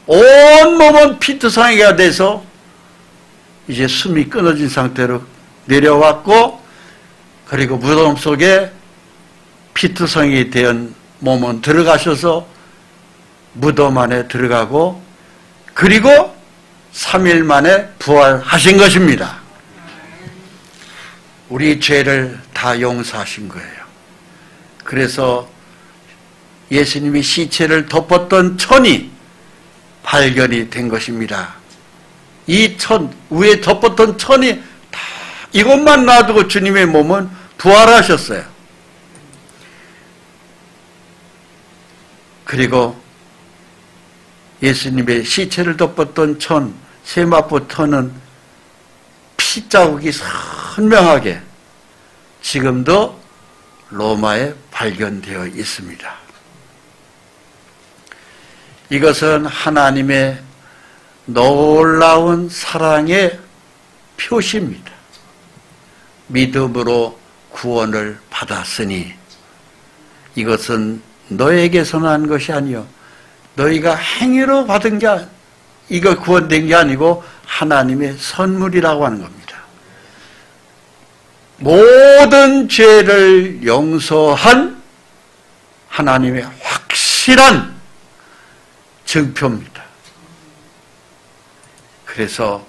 온몸은 피투성이가 돼서 이제 숨이 끊어진 상태로 내려왔고, 그리고 무덤 속에 피투성이 된 몸은 들어가셔서 무덤 안에 들어가고, 그리고 3일 만에 부활하신 것입니다. 우리 죄를 다 용서하신 거예요. 그래서 예수님이 시체를 덮었던 천이 발견이 된 것입니다. 이 천, 위에 덮었던 천이 다 이것만 놔두고 주님의 몸은 부활하셨어요. 그리고 예수님의 시체를 덮었던 천, 세마포 터는 피자국이 선명하게 지금도 로마에 발견되어 있습니다. 이것은 하나님의 놀라운 사랑의 표시입니다. 믿음으로 구원을 받았으니 이것은 너에게서 난 것이 아니요 너희가 행위로 받은 게 이거 구원된 게 아니고 하나님의 선물이라고 하는 겁니다. 모든 죄를 용서한 하나님의 확실한 증표입니다. 그래서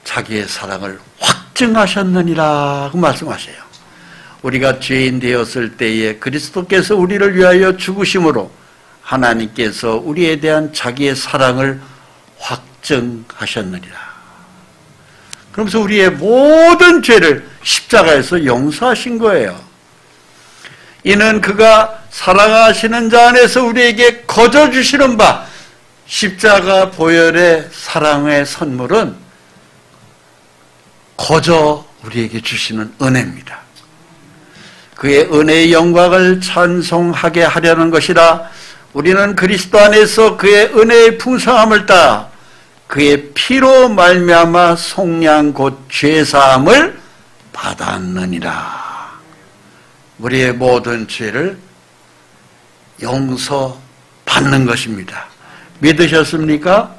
자기의 사랑을 확증하셨느니라고 말씀하셔요. 우리가 죄인 되었을 때에 그리스도께서 우리를 위하여 죽으심으로 하나님께서 우리에 대한 자기의 사랑을 확증하셨느니라. 그러면서 우리의 모든 죄를 십자가에서 용서하신 거예요. 이는 그가 사랑하시는 자 안에서 우리에게 거저 주시는 바, 십자가 보혈의 사랑의 선물은 거저 우리에게 주시는 은혜입니다. 그의 은혜의 영광을 찬송하게 하려는 것이라. 우리는 그리스도 안에서 그의 은혜의 풍성함을 따라 그의 피로 말미암아 속량 곧 죄사함을 받았느니라. 우리의 모든 죄를 용서받는 것입니다. 믿으셨습니까?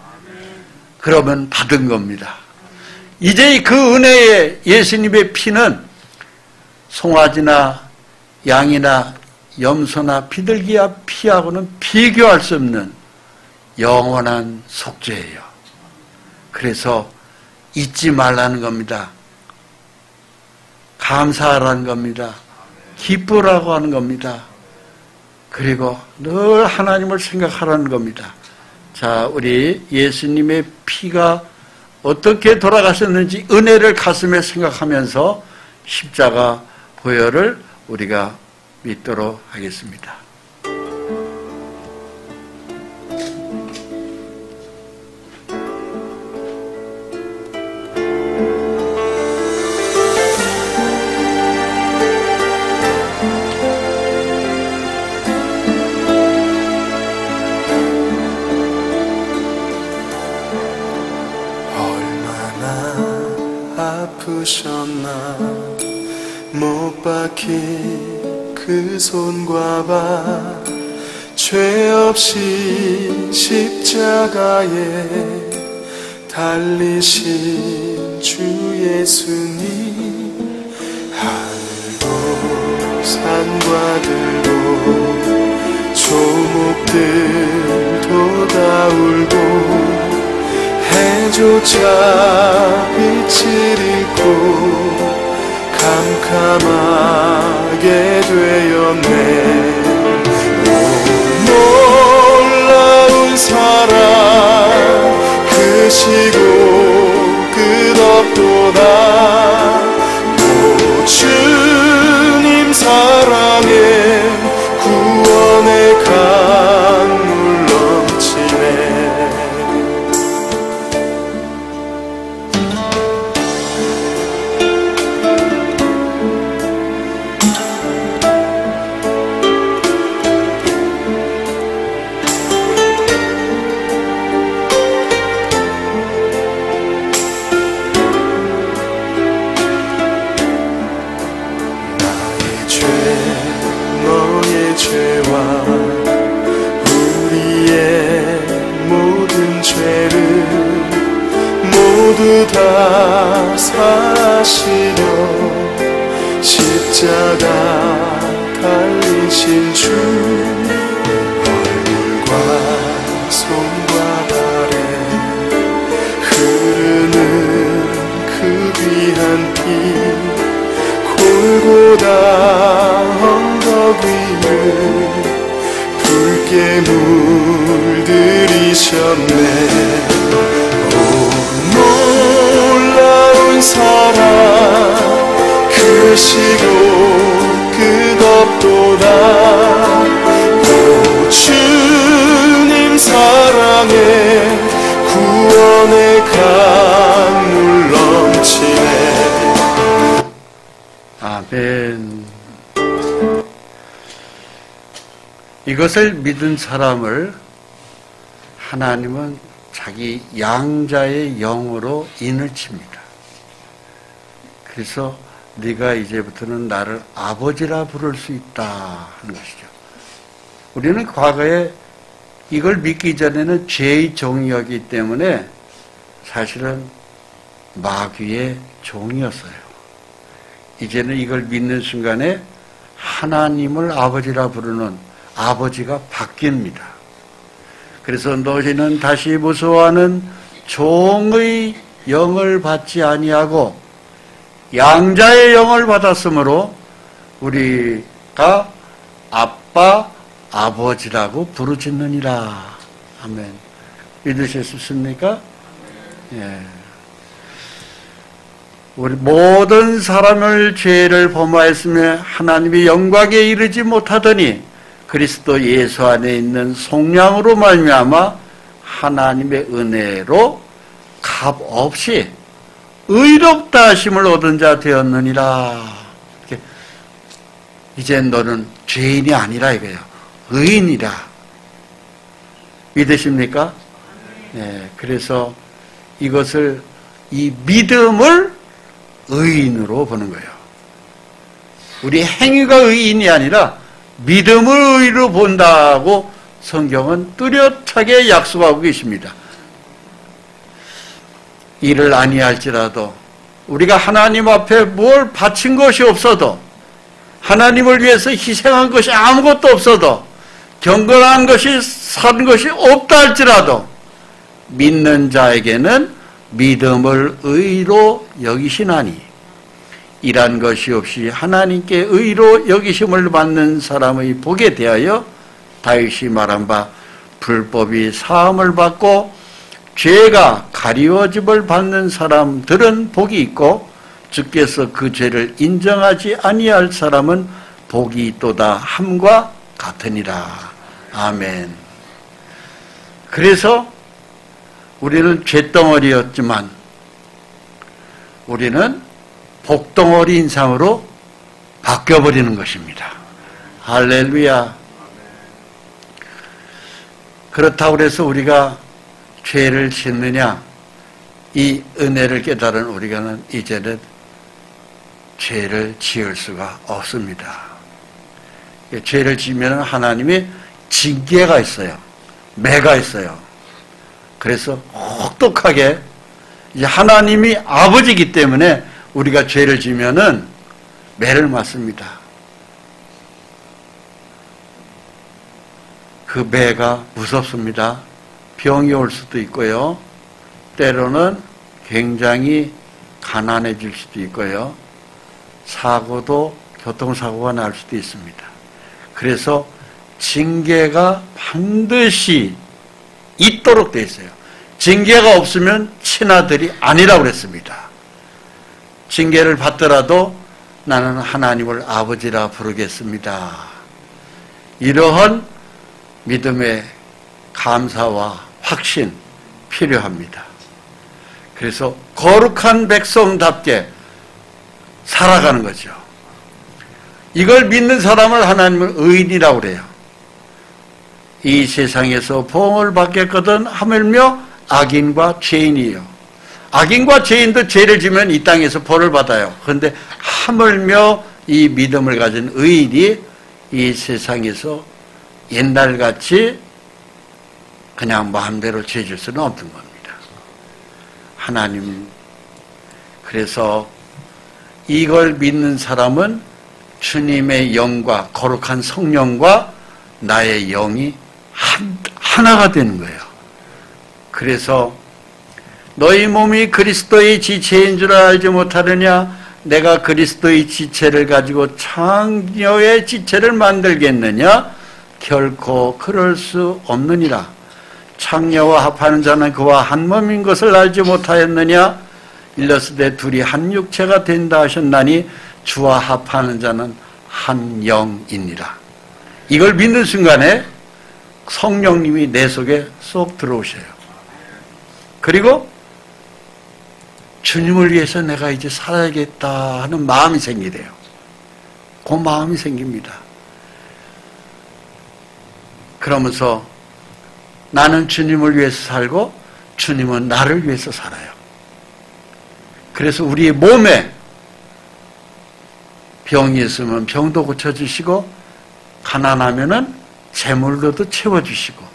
그러면 받은 겁니다. 이제 그 은혜의 예수님의 피는 송아지나 양이나 염소나 비둘기야 피하고는 비교할 수 없는 영원한 속죄예요. 그래서 잊지 말라는 겁니다. 감사하라는 겁니다. 기쁘라고 하는 겁니다. 그리고 늘 하나님을 생각하라는 겁니다. 자, 우리 예수님의 피가 어떻게 돌아가셨는지 은혜를 가슴에 생각하면서 십자가 보혈을 우리가 믿도록 하겠습니다. 아프셨나 못 박힌 그 손과 발 죄 없이 십자가에 달리신 주 예수님 하늘도 산과 들고 조목들도 다 울고 해조차 빛을 잃고 캄캄하게 되었네. 놀라운 사랑 크시고 끝없는 사시려 십자가 달리신 주 얼굴과 손과 발에 흐르는 그 귀한 피 골고다 언덕 위를 붉게 물들이셨네. 오 놀라운 사랑 크시고 끝없도다. 오 주님 사랑에 구원의 강물 넘치네. 아멘. 이것을 믿은 사람을 하나님은 자기 양자의 영으로 인을 칩니다. 그래서 네가 이제부터는 나를 아버지라 부를 수 있다 하는 것이죠. 우리는 과거에 이걸 믿기 전에는 죄의 종이었기 때문에 사실은 마귀의 종이었어요. 이제는 이걸 믿는 순간에 하나님을 아버지라 부르는 아버지가 바뀝니다. 그래서 너희는 다시 무서워하는 종의 영을 받지 아니하고 양자의 영을 받았으므로 우리가 아빠, 아버지라고 부르짖느니라. 아멘. 믿으실 수 있습니까? 예. 우리 모든 사람을 죄를 범하였으며 하나님의 영광에 이르지 못하더니 그리스도 예수 안에 있는 속량으로 말미암아 하나님의 은혜로 값없이 의롭다 하심을 얻은 자 되었느니라. 이제 너는 죄인이 아니라 이거예요. 의인이라. 믿으십니까? 네, 그래서 이것을 이 믿음을 의인으로 보는 거예요. 우리 행위가 의인이 아니라 믿음을 의로 본다고 성경은 뚜렷하게 약속하고 계십니다. 이를 아니할지라도 우리가 하나님 앞에 뭘 바친 것이 없어도 하나님을 위해서 희생한 것이 아무것도 없어도 경건한 것이 산 것이 없다 할지라도 믿는 자에게는 믿음을 의로 여기시나니 일한 것이 없이 하나님께 의로 여기심을 받는 사람의 복에 대하여 다윗이 말한 바 불법이 사함을 받고 죄가 가리워짐을 받는 사람들은 복이 있고 주께서 그 죄를 인정하지 아니할 사람은 복이 있도다 함과 같으니라. 아멘. 그래서 우리는 죄덩어리였지만 우리는 복덩어리 인상으로 바뀌어버리는 것입니다. 할렐루야. 그렇다고 해서 우리가 죄를 짓느냐? 이 은혜를 깨달은 우리가는 이제는 죄를 지을 수가 없습니다. 죄를 지으면 하나님이 징계가 있어요. 매가 있어요. 그래서 혹독하게 이제 하나님이 아버지이기 때문에 우리가 죄를 지면은 매를 맞습니다. 그 매가 무섭습니다. 병이 올 수도 있고요. 때로는 굉장히 가난해질 수도 있고요. 사고도 교통사고가 날 수도 있습니다. 그래서 징계가 반드시 있도록 되어 있어요. 징계가 없으면 친아들이 아니라고 그랬습니다. 징계를 받더라도 나는 하나님을 아버지라 부르겠습니다. 이러한 믿음의 감사와 확신 필요합니다. 그래서 거룩한 백성답게 살아가는 거죠. 이걸 믿는 사람을 하나님은 의인이라고 그래요. 이 세상에서 보응을 받겠거든 하물며 악인과 죄인이에요. 악인과 죄인도 죄를 지면 이 땅에서 벌을 받아요. 그런데 하물며 이 믿음을 가진 의인이 이 세상에서 옛날같이 그냥 마음대로 죄질 수는 없는 겁니다. 하나님, 그래서 이걸 믿는 사람은 주님의 영과 거룩한 성령과 나의 영이 하나가 되는 거예요. 그래서 너희 몸이 그리스도의 지체인 줄 알지 못하느냐? 내가 그리스도의 지체를 가지고 창녀의 지체를 만들겠느냐? 결코 그럴 수 없느니라. 창녀와 합하는 자는 그와 한 몸인 것을 알지 못하였느냐? 일러스되 둘이 한 육체가 된다 하셨나니 주와 합하는 자는 한 영이니라. 이걸 믿는 순간에 성령님이 내 속에 쏙 들어오셔요. 그리고 주님을 위해서 내가 이제 살아야겠다 하는 마음이 생기래요. 그 마음이 생깁니다. 그러면서 나는 주님을 위해서 살고 주님은 나를 위해서 살아요. 그래서 우리의 몸에 병이 있으면 병도 고쳐주시고 가난하면은 재물로도 채워주시고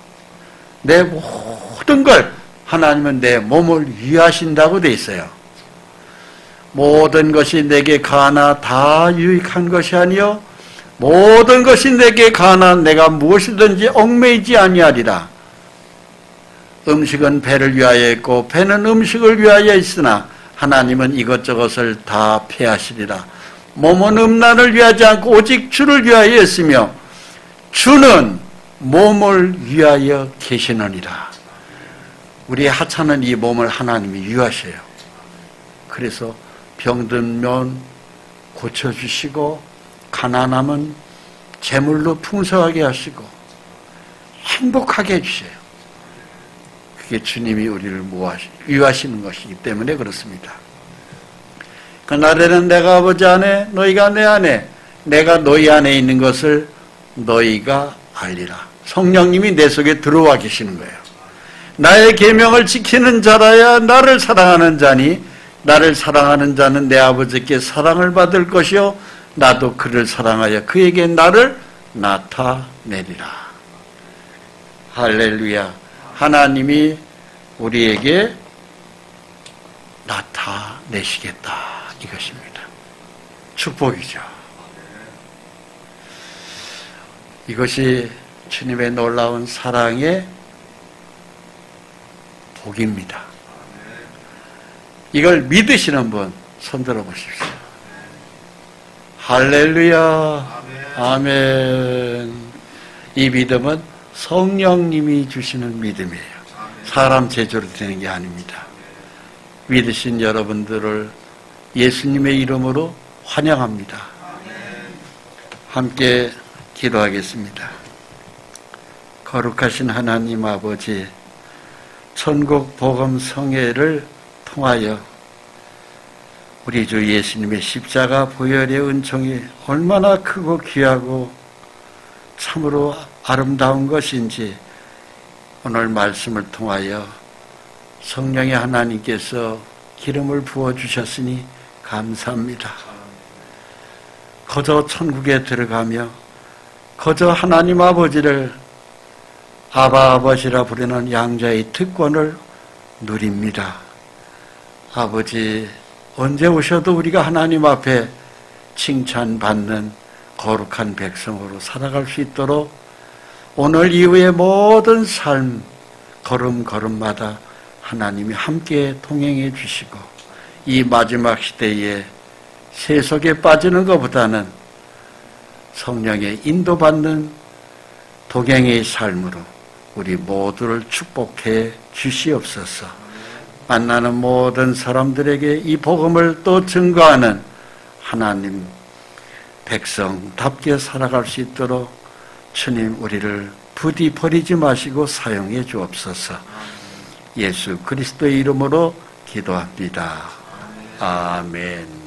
내 모든 걸 하나님은 내 몸을 위하신다고 돼 있어요. 모든 것이 내게 가나 다 유익한 것이 아니요 모든 것이 내게 가나 내가 무엇이든지 얽매이지 아니하리라. 음식은 배를 위하여 있고 배는 음식을 위하여 있으나 하나님은 이것저것을 다 폐하시리라. 몸은 음란을 위하지 않고 오직 주를 위하여 있으며 주는 몸을 위하여 계시느니라. 우리의 하찮은 이 몸을 하나님이 위하셔요. 그래서 병들면 고쳐주시고 가난하면 재물로 풍성하게 하시고 행복하게 해주셔요. 그게 주님이 우리를 위하시는 것이기 때문에 그렇습니다. 그날에는 내가 아버지 안에 너희가 내 안에 내가 너희 안에 있는 것을 너희가 알리라. 성령님이 내 속에 들어와 계시는 거예요. 나의 계명을 지키는 자라야 나를 사랑하는 자니 나를 사랑하는 자는 내 아버지께 사랑을 받을 것이요 나도 그를 사랑하여 그에게 나를 나타내리라. 할렐루야. 하나님이 우리에게 나타내시겠다 이것입니다. 축복이죠. 이것이 주님의 놀라운 사랑의 복입니다. 이걸 믿으시는 분 손들어 보십시오. 할렐루야. 아멘. 이 믿음은 성령님이 주시는 믿음이에요. 사람 제조로 되는 게 아닙니다. 믿으신 여러분들을 예수님의 이름으로 환영합니다. 함께 기도하겠습니다. 거룩하신 하나님 아버지, 천국 복음 성회를 통하여 우리 주 예수님의 십자가 보혈의 은총이 얼마나 크고 귀하고 참으로 아름다운 것인지 오늘 말씀을 통하여 성령의 하나님께서 기름을 부어주셨으니 감사합니다. 거저 천국에 들어가며 거저 하나님 아버지를 아바 아버지라 부르는 양자의 특권을 누립니다. 아버지, 언제 오셔도 우리가 하나님 앞에 칭찬받는 거룩한 백성으로 살아갈 수 있도록 오늘 이후의 모든 삶 걸음걸음마다 하나님이 함께 동행해 주시고 이 마지막 시대에 세속에 빠지는 것보다는 성령의 인도받는 동행의 삶으로 우리 모두를 축복해 주시옵소서. 만나는 모든 사람들에게 이 복음을 또 증거하는 하나님 백성답게 살아갈 수 있도록 주님 우리를 부디 버리지 마시고 사용해 주옵소서. 예수 그리스도의 이름으로 기도합니다. 아멘.